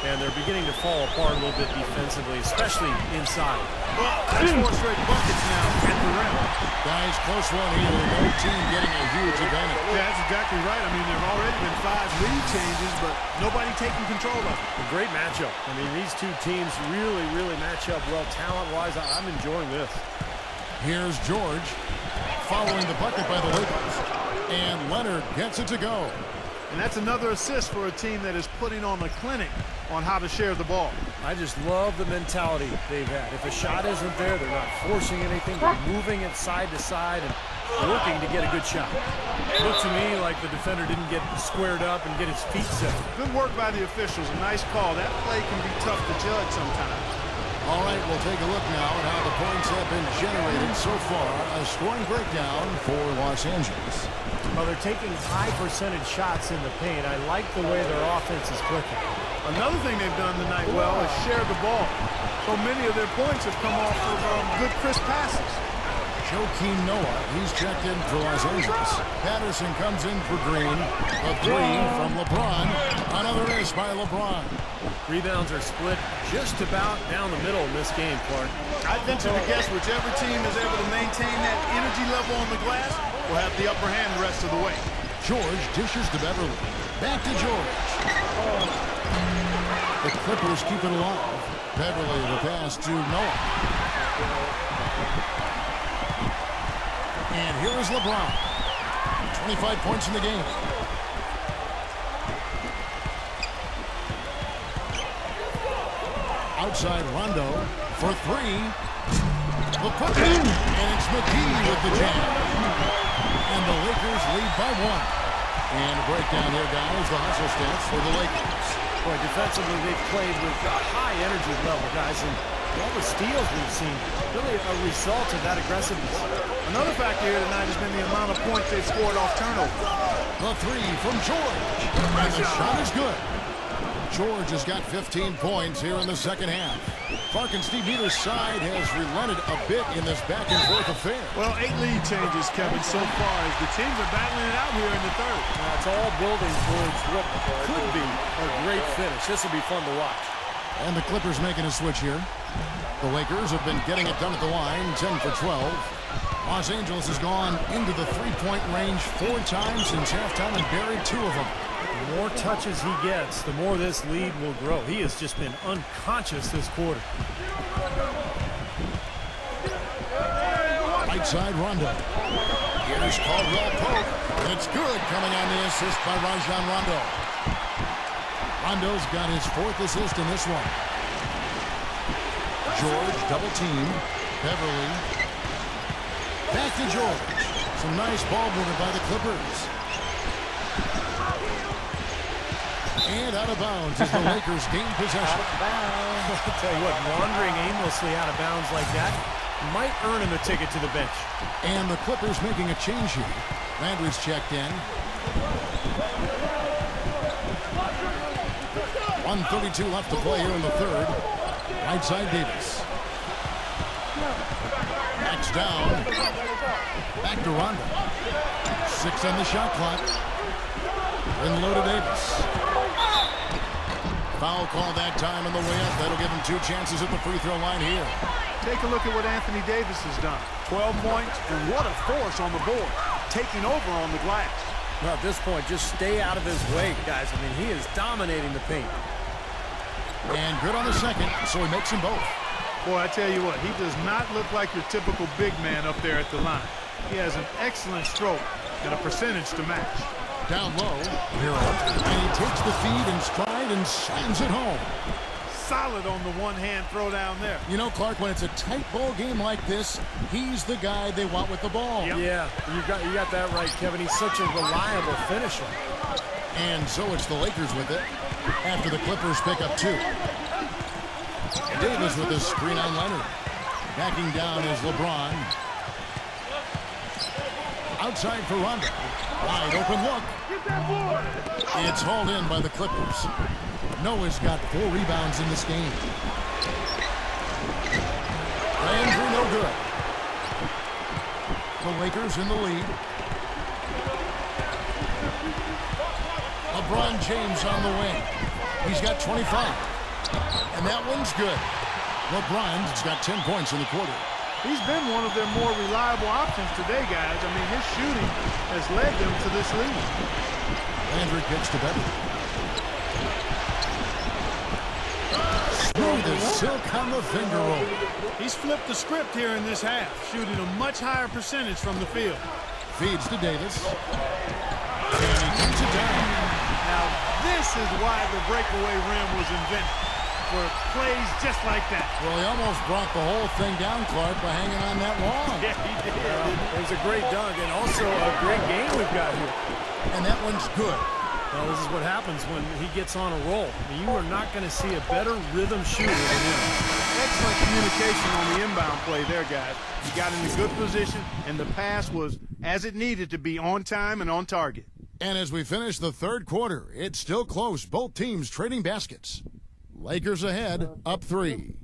And they're beginning to fall apart a little bit defensively, especially inside. Well, that's 4 straight buckets now at the rim. Guys, close one here. No team getting a huge advantage. Yeah, that's exactly right. I mean, there have already been 5 lead changes, but nobody taking control of it. A great matchup. I mean, these two teams really match up well talent-wise. I'm enjoying this. Here's George following the bucket by the Lakers. And Leonard gets it to go. And that's another assist for a team that is putting on a clinic on how to share the ball. I just love the mentality they've had. If a shot isn't there, they're not forcing anything. They're moving it side to side and working to get a good shot. It looked to me like the defender didn't get squared up and get his feet set. Good work by the officials. A nice call. That play can be tough to judge sometimes. All right, we'll take a look now at how the points have been generated so far. A scoring breakdown for Los Angeles. Well, they're taking high percentage shots in the paint. I like the way their offense is clicking. Another thing they've done tonight well is share the ball. So many of their points have come off of good crisp passes. Joakim Noah, he's checked in for Los Angeles. Patterson comes in for Green. A 3 from LeBron. Another miss by LeBron. Rebounds are split just about down the middle in this game, Clark. I venture to guess whichever team is able to maintain that energy level on the glass will have the upper hand the rest of the way. George dishes to Beverly. Back to George. The Clippers keep it alive. Beverly the pass to Noah. And here is LeBron. 25 points in the game. Outside Rondo for 3. The putback. And it's McGee with the jam. And the Lakers lead by 1. And a breakdown here, guys. The hustle stats for the Lakers. Boy, defensively, they've played with a high energy level, guys. And all the steals we've seen, really a result of that aggressiveness. Another factor here tonight has been the amount of points they've scored off turnover. The 3 from George. And the shot is good. George has got 15 points here in the second half. Clark and Steve Neiter's side has relented a bit in this back-and-forth affair. Well, 8 lead changes, Kevin, so far as the teams are battling it out here in the third. It's all building towards what could be a great finish. This will be fun to watch. And the Clippers making a switch here. The Lakers have been getting it done at the line, 10 for 12. Los Angeles has gone into the three-point range 4 times since halftime and buried 2 of them. The more touches he gets, the more this lead will grow. He has just been unconscious this quarter. Right side Rondo. Here's Caldwell Pope. And it's good coming on the assist by Rajon Rondo. Rondo's got his 4th assist in this one. George double team. Beverly. Back to George. Some nice ball movement by the Clippers. And out of bounds as the Lakers gain possession. I'll tell you what, wandering aimlessly out of bounds like that might earn him a ticket to the bench. And the Clippers making a change here. Landry's checked in. 1:32 left to play here in the third. Right side Davis. Backs down. Back to Rondo. 6 on the shot clock. And low to Davis. Foul call that time on the way up. That'll give him 2 chances at the free throw line here. Take a look at what Anthony Davis has done. 12 points, and what a force on the board. Taking over on the glass. Well, at this point, just stay out of his way, guys. I mean, he is dominating the paint. And good on the second, so he makes them both. Boy, I tell you what, he does not look like your typical big man up there at the line. He has an excellent stroke and a percentage to match. Down low, Hero, and he takes the feed in stride and slams it home. Solid on the one-hand throw down there. You know, Clark, when it's a tight ball game like this, he's the guy they want with the ball. Yep. Yeah, you got that right, Kevin. He's such a reliable finisher. And so it's the Lakers with it after the Clippers pick up 2. Davis with a screen on Leonard. Backing down is LeBron. Outside for Rondo. Wide open look. It's hauled in by the Clippers. Noah's got 4 rebounds in this game. Landry no good. The Lakers in the lead. LeBron James on the wing. He's got 25. And that one's good. LeBron's got 10 points in the quarter. He's been one of their more reliable options today, guys. I mean, his shooting has led them to this lead. Landry kicks to Beverly. Smooth as silk on the finger roll. He's flipped the script here in this half, shooting a much higher percentage from the field. Feeds to Davis. And he takes it down. Now, this is why the breakaway rim was invented, for plays just like that. Well, he almost brought the whole thing down, Clark, by hanging on that long. Yeah, he did. It was a great dunk and also a great game we've got here. And that one's good. Well, this is what happens when he gets on a roll. You are not going to see a better rhythm shooter than him. Excellent communication on the inbound play there, guys. He got in a good position, and the pass was as it needed to be, on time and on target. And as we finish the third quarter, it's still close. Both teams trading baskets. Lakers ahead, up 3.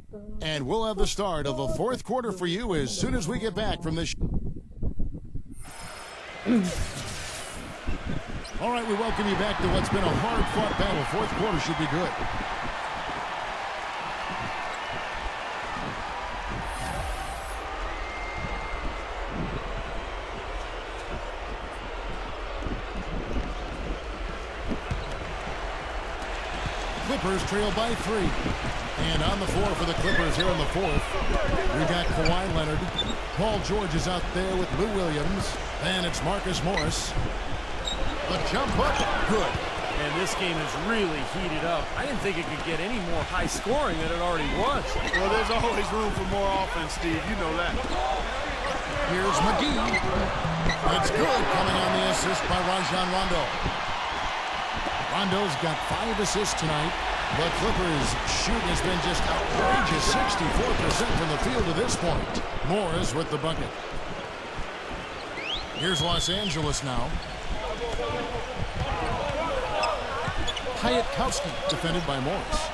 And we'll have the start of the fourth quarter for you as soon as we get back from this. All right, we welcome you back to what's been a hard-fought battle. Fourth quarter should be good. Clippers trail by 3. And on the floor for the Clippers here in the fourth, we got Kawhi Leonard. Paul George is out there with Lou Williams. And it's Marcus Morris. The jump up, good. And this game is really heated up. I didn't think it could get any more high scoring than it already was. Well, there's always room for more offense, Steve. You know that. Here's McGee. That's good, coming on the assist by Rajon Rondo. Rondo's got 5 assists tonight. The Clippers' shooting has been just outrageous, 64% from the field to this point. Morris with the bucket. Here's Los Angeles now. Hayatkowski defended by Morris.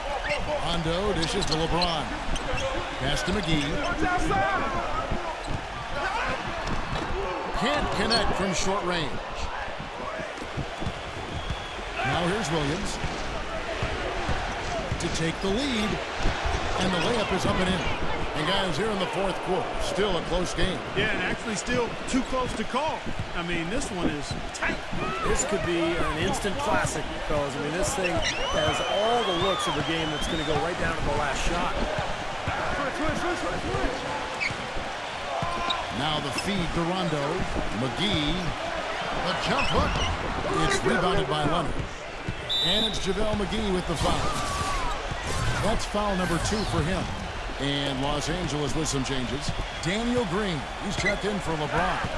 Rondo dishes to LeBron. Pass to McGee. Can't connect from short range. Now here's Williams to take the lead. And the layup is up and in. And guys, here in the fourth quarter, still a close game. Yeah, and actually still too close to call. I mean, this one is tight. This could be an instant classic, fellas. I mean, this thing has all the looks of a game that's going to go right down to the last shot. Now the feed to Rondo. McGee. The jump hook. It's rebounded by Leonard. And it's JaVale McGee with the foul. That's foul number 2 for him. And Los Angeles with some changes. Daniel Green, he's checked in for LeBron.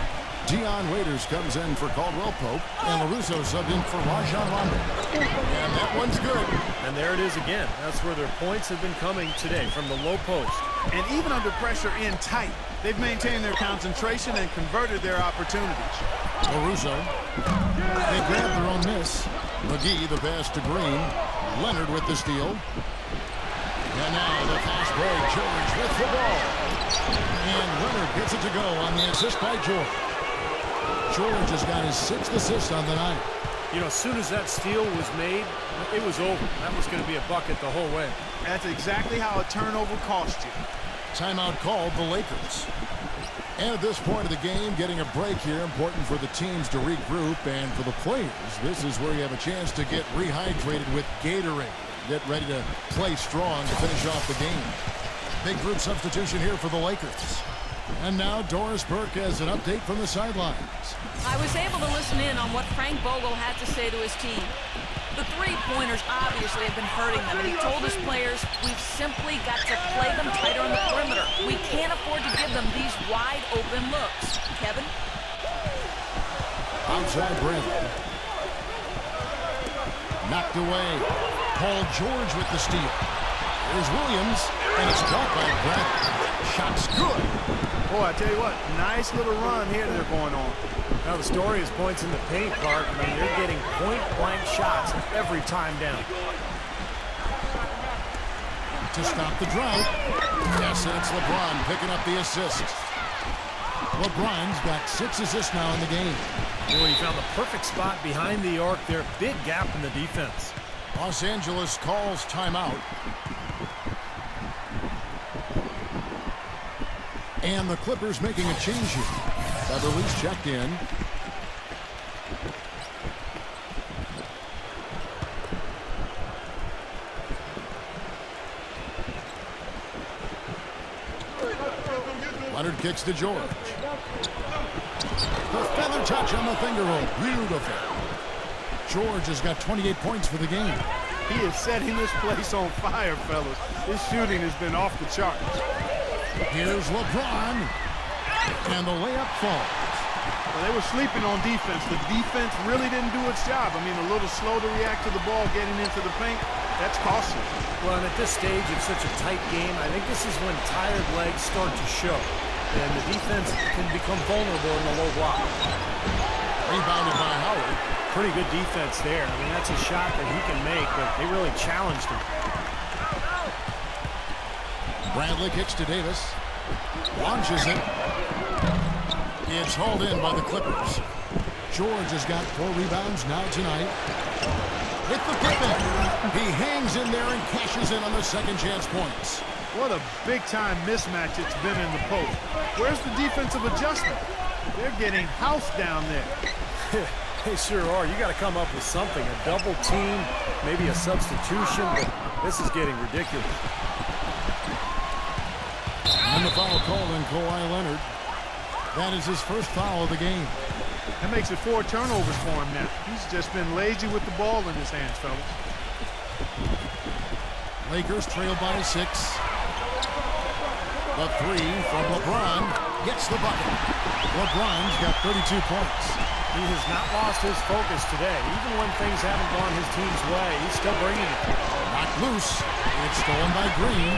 Dion Waiters comes in for Caldwell Pope. And LaRusso subbed in for Rajon Rondo. And that one's good. And there it is again. That's where their points have been coming today, from the low post. And even under pressure in tight, they've maintained their concentration and converted their opportunities. LaRusso. They grabbed their own miss. McGee, the pass to Green. Leonard with the steal. And now the fast break. George with the ball. And Leonard gets it to go on the assist by George. George has got his 6th assist on the night. You know, as soon as that steal was made, it was over. That was going to be a bucket the whole way. That's exactly how a turnover cost you. Timeout called the Lakers. And at this point of the game, getting a break here, important for the teams to regroup, and for the players, this is where you have a chance to get rehydrated with Gatorade. Get ready to play strong to finish off the game. Big group substitution here for the Lakers. And now Doris Burke has an update from the sidelines. I was able to listen in on what Frank Vogel had to say to his team. The three-pointers obviously have been hurting them, and he told his players, we've simply got to play them tighter on the perimeter. We can't afford to give them these wide-open looks. Kevin? Outside Bradley. Knocked away. Paul George with the steal. Here's Williams, and it's caught by Bradley. Shot's good. Boy, I tell you what, nice little run here they're going on. Now the story is points in the paint, Clark. I mean, they're getting point-blank shots every time down. To stop the drought. Yes, and it's LeBron picking up the assist. LeBron's got 6 assists now in the game. Boy, he found the perfect spot behind the arc there. Big gap in the defense. Los Angeles calls timeout. And the Clippers making a change here. Beverly's checked in. Leonard kicks to George. The feather touch on the finger roll. Beautiful. George has got 28 points for the game. He is setting this place on fire, fellas. His shooting has been off the charts. Here's LeBron. And the layup falls. Well, they were sleeping on defense. The defense really didn't do its job. I mean, a little slow to react to the ball getting into the paint. That's costly. Well, and at this stage of such a tight game, I think this is when tired legs start to show. And the defense can become vulnerable in the low block. Rebounded by Howard. Pretty good defense there. I mean, that's a shot that he can make, but they really challenged him. Bradley kicks to Davis. Launches it. It's hauled in by the Clippers. George has got 4 rebounds now tonight. With the put-in. He hangs in there and cashes in on the second chance points. What a big-time mismatch it's been in the post. Where's the defensive adjustment? They're getting housed down there. They sure are. You got to come up with something. A double team, maybe a substitution, but this is getting ridiculous. And the foul called on Kawhi Leonard. That is his first foul of the game. That makes it 4 turnovers for him now. He's just been lazy with the ball in his hands, fellas. Lakers trail by 6. The 3 from LeBron gets the bucket. LeBron's got 32 points. He has not lost his focus today. Even when things haven't gone his team's way, he's still bringing it. Knocked loose. It's stolen by Green.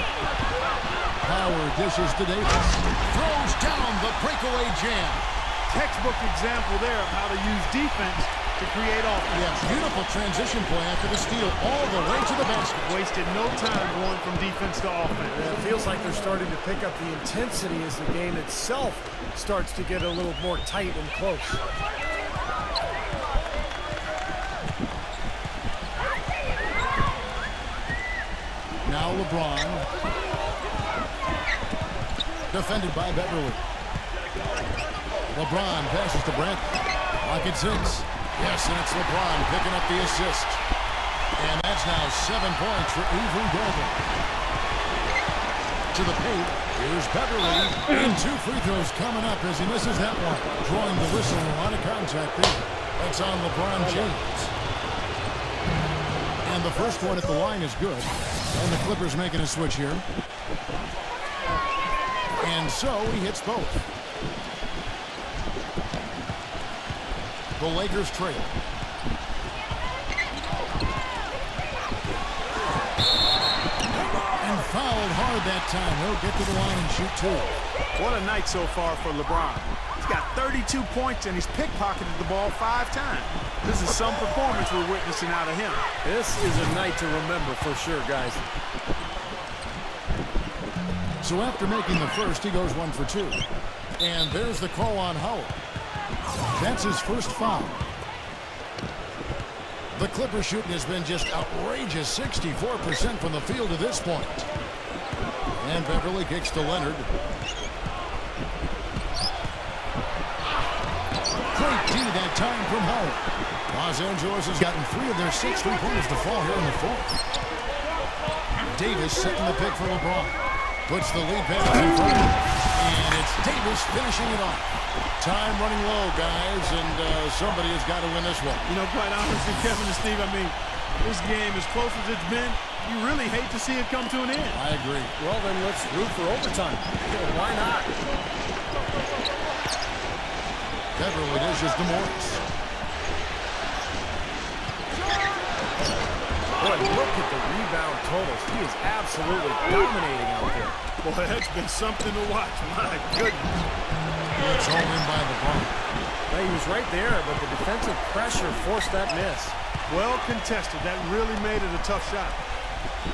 Howard dishes to Davis. Throws down the breakaway jam. Textbook example there of how to use defense to create offense. Yeah, beautiful transition play after the steal all the way to the basket. Wasted no time going from defense to offense. It feels like they're starting to pick up the intensity as the game itself starts to get a little more tight and close. Now LeBron. Defended by Beverly. LeBron passes to Brent. Clock at 6. Yes, and it's LeBron picking up the assist. And that's now 7 points for Avery Bradley. To the paint. Here's Beverly. And 2 free throws coming up as he misses that one. Drawing the whistle, a lot of contact there. That's on LeBron James. And the first one at the line is good. And the Clippers making a switch here. And so he hits both. The Lakers trail. And fouled hard that time. He'll get to the line and shoot 2. What a night so far for LeBron. He's got 32 points and he's pickpocketed the ball 5 times. This is some performance we're witnessing out of him. This is a night to remember for sure, guys. So after making the first, he goes 1 for 2. And there's the call on Howard. That's his first foul. The Clipper shooting has been just outrageous, 64% from the field to this point. And Beverly kicks to Leonard. Great D that time from Howard. Los Angeles has gotten 3 of their 6 3-pointers to fall here in the fourth. Davis setting the pick for LeBron. Puts the lead pass in front of him. And it's Davis finishing it off. Time running low, guys, and somebody has got to win this one. You know, quite honestly, Kevin and Steve, I mean, this game, as close as it's been, you really hate to see it come to an end. I agree. Well, then let's root for overtime. Why not? Beverly dishes to Morris. Boy, look at the rebound totals. He is absolutely dominating out there. Boy, that's been something to watch. My goodness. It's all in by LeBron. Well, he was right there, but the defensive pressure forced that miss. Well contested. That really made it a tough shot.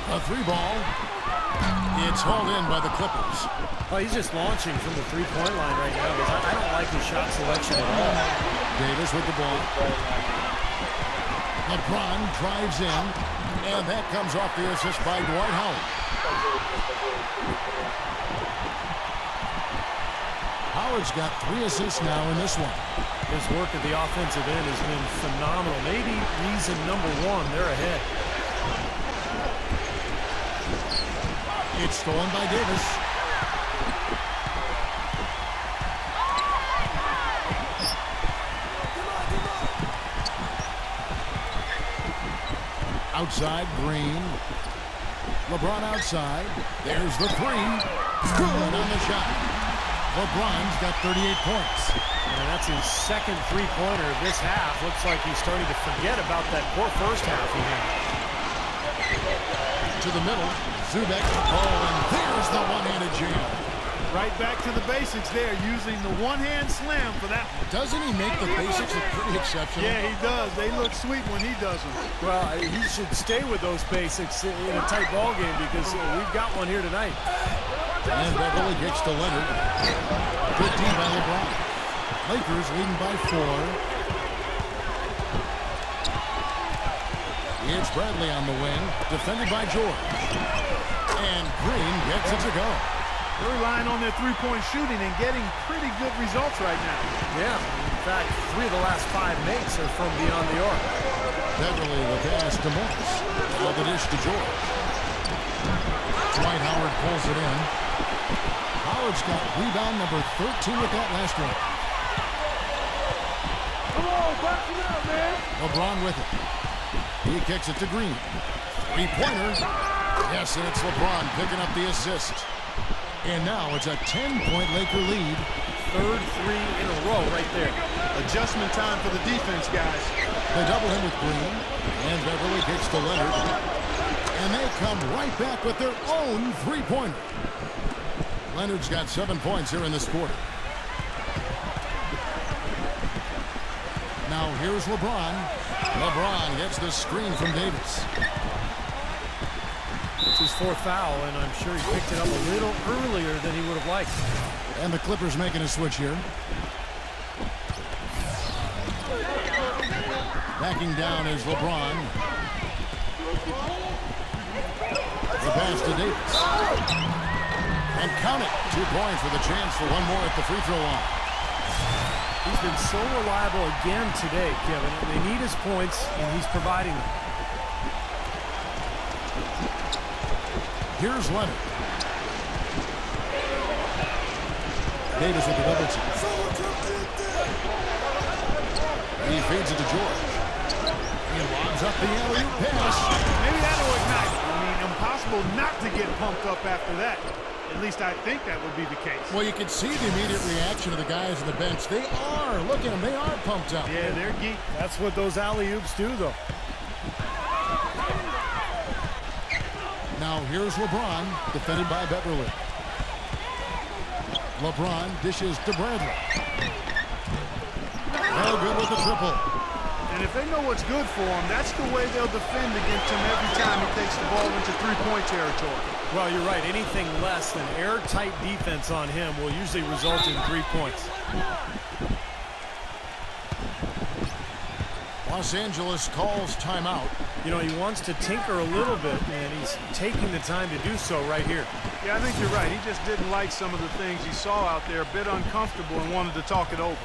A 3-ball. It's hauled in by the Clippers. Oh, he's just launching from the three-point line right now. I don't like his shot selection at all. Davis with the ball. LeBron drives in, and that comes off the assist by Dwight Howard. Howard's got 3 assists now in this one. His work at the offensive end has been phenomenal. Maybe reason number 1, they're ahead. It's stolen by Davis. Outside, Green. LeBron outside. There's the 3. Good on the shot. LeBron's got 38 points. And that's his second three-pointer of this half. Looks like he's starting to forget about that poor first half he had. To the middle. Zubek. Oh, and there's the one-handed jam. Right back to the basics there, using the one-hand slam for that one. Doesn't he make the basics look pretty exceptional? Yeah, he does. They look sweet when he does them. Well, he should stay with those basics in a tight ball game because we've got one here tonight. And Beverly gets to Leonard. Good team by LeBron. Lakers leading by 4. It's Bradley on the wing, defended by George. And Green gets it to go. They're relying on their three-point shooting and getting pretty good results right now. Yeah, in fact, 3 of the last 5 makes are from beyond the arc. Beverly the pass to Morris. Now the dish to George. Dwight Howard pulls it in. Howard's got rebound number 13 with that last one. Come on, box it out, man. LeBron with it. He kicks it to Green. 3-pointer. Yes, and it's LeBron picking up the assist. And now it's a 10-point Laker lead. Third 3 in a row right there. Adjustment time for the defense, guys. They double him with Green. And Beverly kicks to Leonard. And they come right back with their own 3-pointer. Leonard's got 7 points here in this quarter. Now here's LeBron. LeBron gets the screen from Davis. It's his 4th foul, and I'm sure he picked it up a little earlier than he would have liked. And the Clippers making a switch here. Backing down is LeBron. The pass to Davis. And count it. 2 points with a chance for one more at the free throw line. He's been so reliable again today, Kevin. They need his points, and he's providing them. Here's Leonard. Davis with the double team. He feeds it to George. He lobs up the alley-oop pass. Maybe that'll ignite. I mean, impossible not to get pumped up after that. At least I think that would be the case. Well, you can see the immediate reaction of the guys on the bench. They are. Look at them. They are pumped up. Yeah, they're geek. That's what those alley-oops do, though. Now here's LeBron, defended by Beverly. LeBron dishes to Bradley. Oh, good with the triple. And if they know what's good for him, that's the way they'll defend against him every time he takes the ball into three-point territory. Well, you're right. Anything less than airtight defense on him will usually result in 3 points. Los Angeles calls timeout. You know, he wants to tinker a little bit, and he's taking the time to do so right here. Yeah, I think you're right. He just didn't like some of the things he saw out there, a bit uncomfortable, and wanted to talk it over.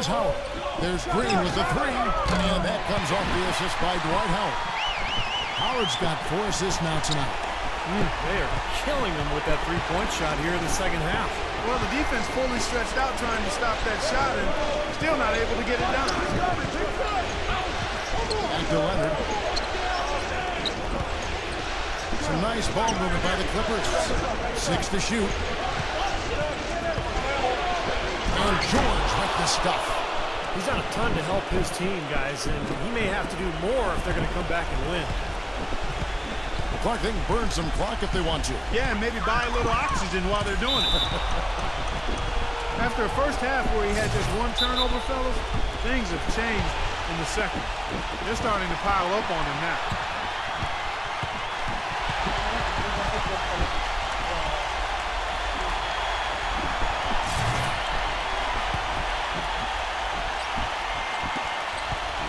is Howard. There's Green with the three, and that comes off the assist by Dwight Howard. Howard's got 4 assists now tonight. They are killing them with that three-point shot here in the second half. Well, the defense fully stretched out trying to stop that shot and still not able to get it done. Back to Leonard. Some nice ball movement by the Clippers. 6 to shoot. And George with the stuff. He's done a ton to help his team, guys, and he may have to do more if they're going to come back and win. Clark, they can burn some clock if they want to. Yeah, and maybe buy a little oxygen while they're doing it. After a first half where he had just 1 turnover, fellas, things have changed in the second. They're starting to pile up on him now.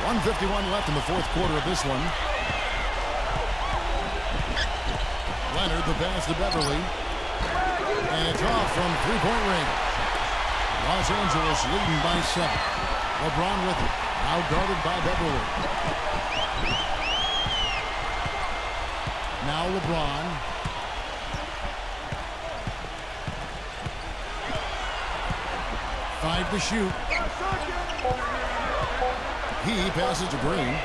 .151 left in the fourth quarter of this one. Leonard, the pass to Beverly. And it's off from three-point range. Los Angeles leading by 7. LeBron with it. Now guarded by Beverly. Now LeBron. Five to shoot. He passes to Green.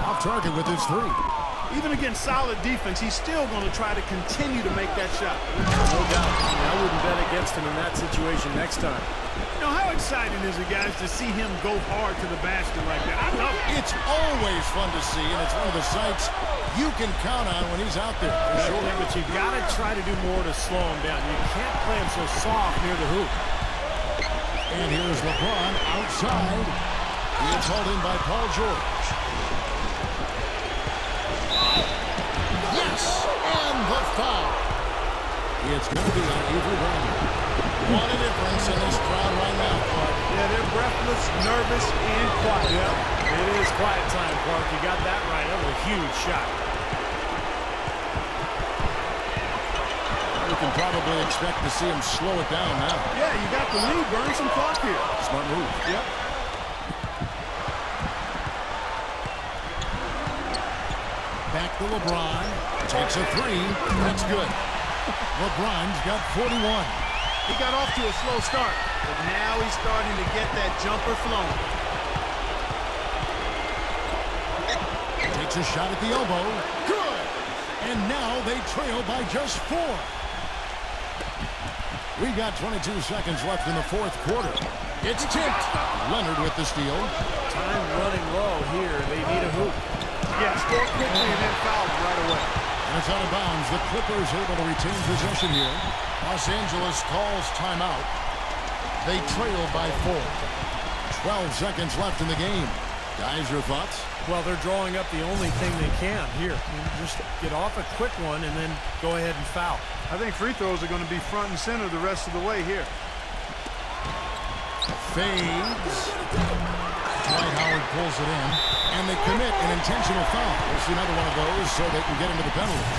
Off target with his 3. Even against solid defense, he's still going to try to continue to make that shot. No doubt. I wouldn't bet against him in that situation next time. You know, how exciting is it, guys, to see him go hard to the basket like that? I love it. It's always fun to see, and it's one of the sights you can count on when he's out there. For sure. But you got to try to do more to slow him down. You can't play him so soft near the hoop. And here's LeBron outside. He is hauled in by Paul George. Yes! And the foul. It's going to be on Avery Bradley. What a difference in this crowd right now, Clark. Yeah, they're breathless, nervous, and quiet. Yeah, it is quiet time, Clark. You got that right. That was a huge shot. We can probably expect to see him slow it down now. Yeah, you got the lead. Burn some clock here. Smart move. Yep. Back to LeBron. Takes a 3. That's good. LeBron's got 41. He got off to a slow start, but now he's starting to get that jumper flowing. Takes a shot at the elbow. Good. And now they trail by just 4. We got 22 seconds left in the fourth quarter. It's tipped. Leonard with the steal. Time running low here. They need a hoop. Yeah, score quickly and then foul right away. And it's out of bounds. The Clippers able to retain possession here. Los Angeles calls timeout. They trail by 4. 12 seconds left in the game. Guys, your thoughts? Well, they're drawing up the only thing they can here. Just get off a quick one and then go ahead and foul. I think free throws are going to be front and center the rest of the way here. Fades. Dwight Howard pulls it in, and they commit an intentional foul. We'll see another one of those so they can get into the penalty.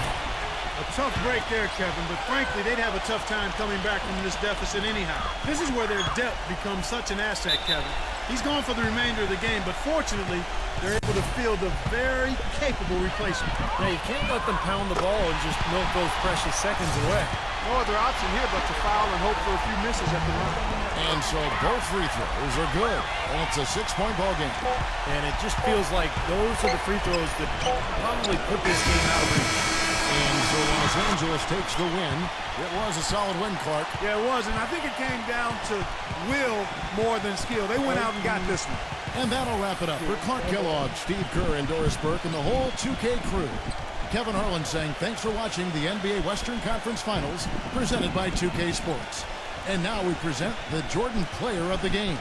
A tough break there, Kevin, but frankly, they'd have a tough time coming back from this deficit anyhow. This is where their depth becomes such an asset, Kevin. He's gone for the remainder of the game, but fortunately, they're able to field a very capable replacement. Now, you can't let them pound the ball and just milk those precious seconds away. No other option here but to foul and hope for a few misses at the line. And so both free throws are good. And it's a 6-point ball game. And it just feels like those are the free throws that probably put this game out of reach. And so Los Angeles takes the win. It was a solid win, Clark. Yeah, it was, and I think it came down to will more than skill. They went out and got this one. And that'll wrap it up for Clark Kellogg, Steve Kerr, and Doris Burke, and the whole 2K crew. Kevin Harlan saying thanks for watching the NBA Western Conference Finals presented by 2K Sports. And now we present the Jordan Player of the Game.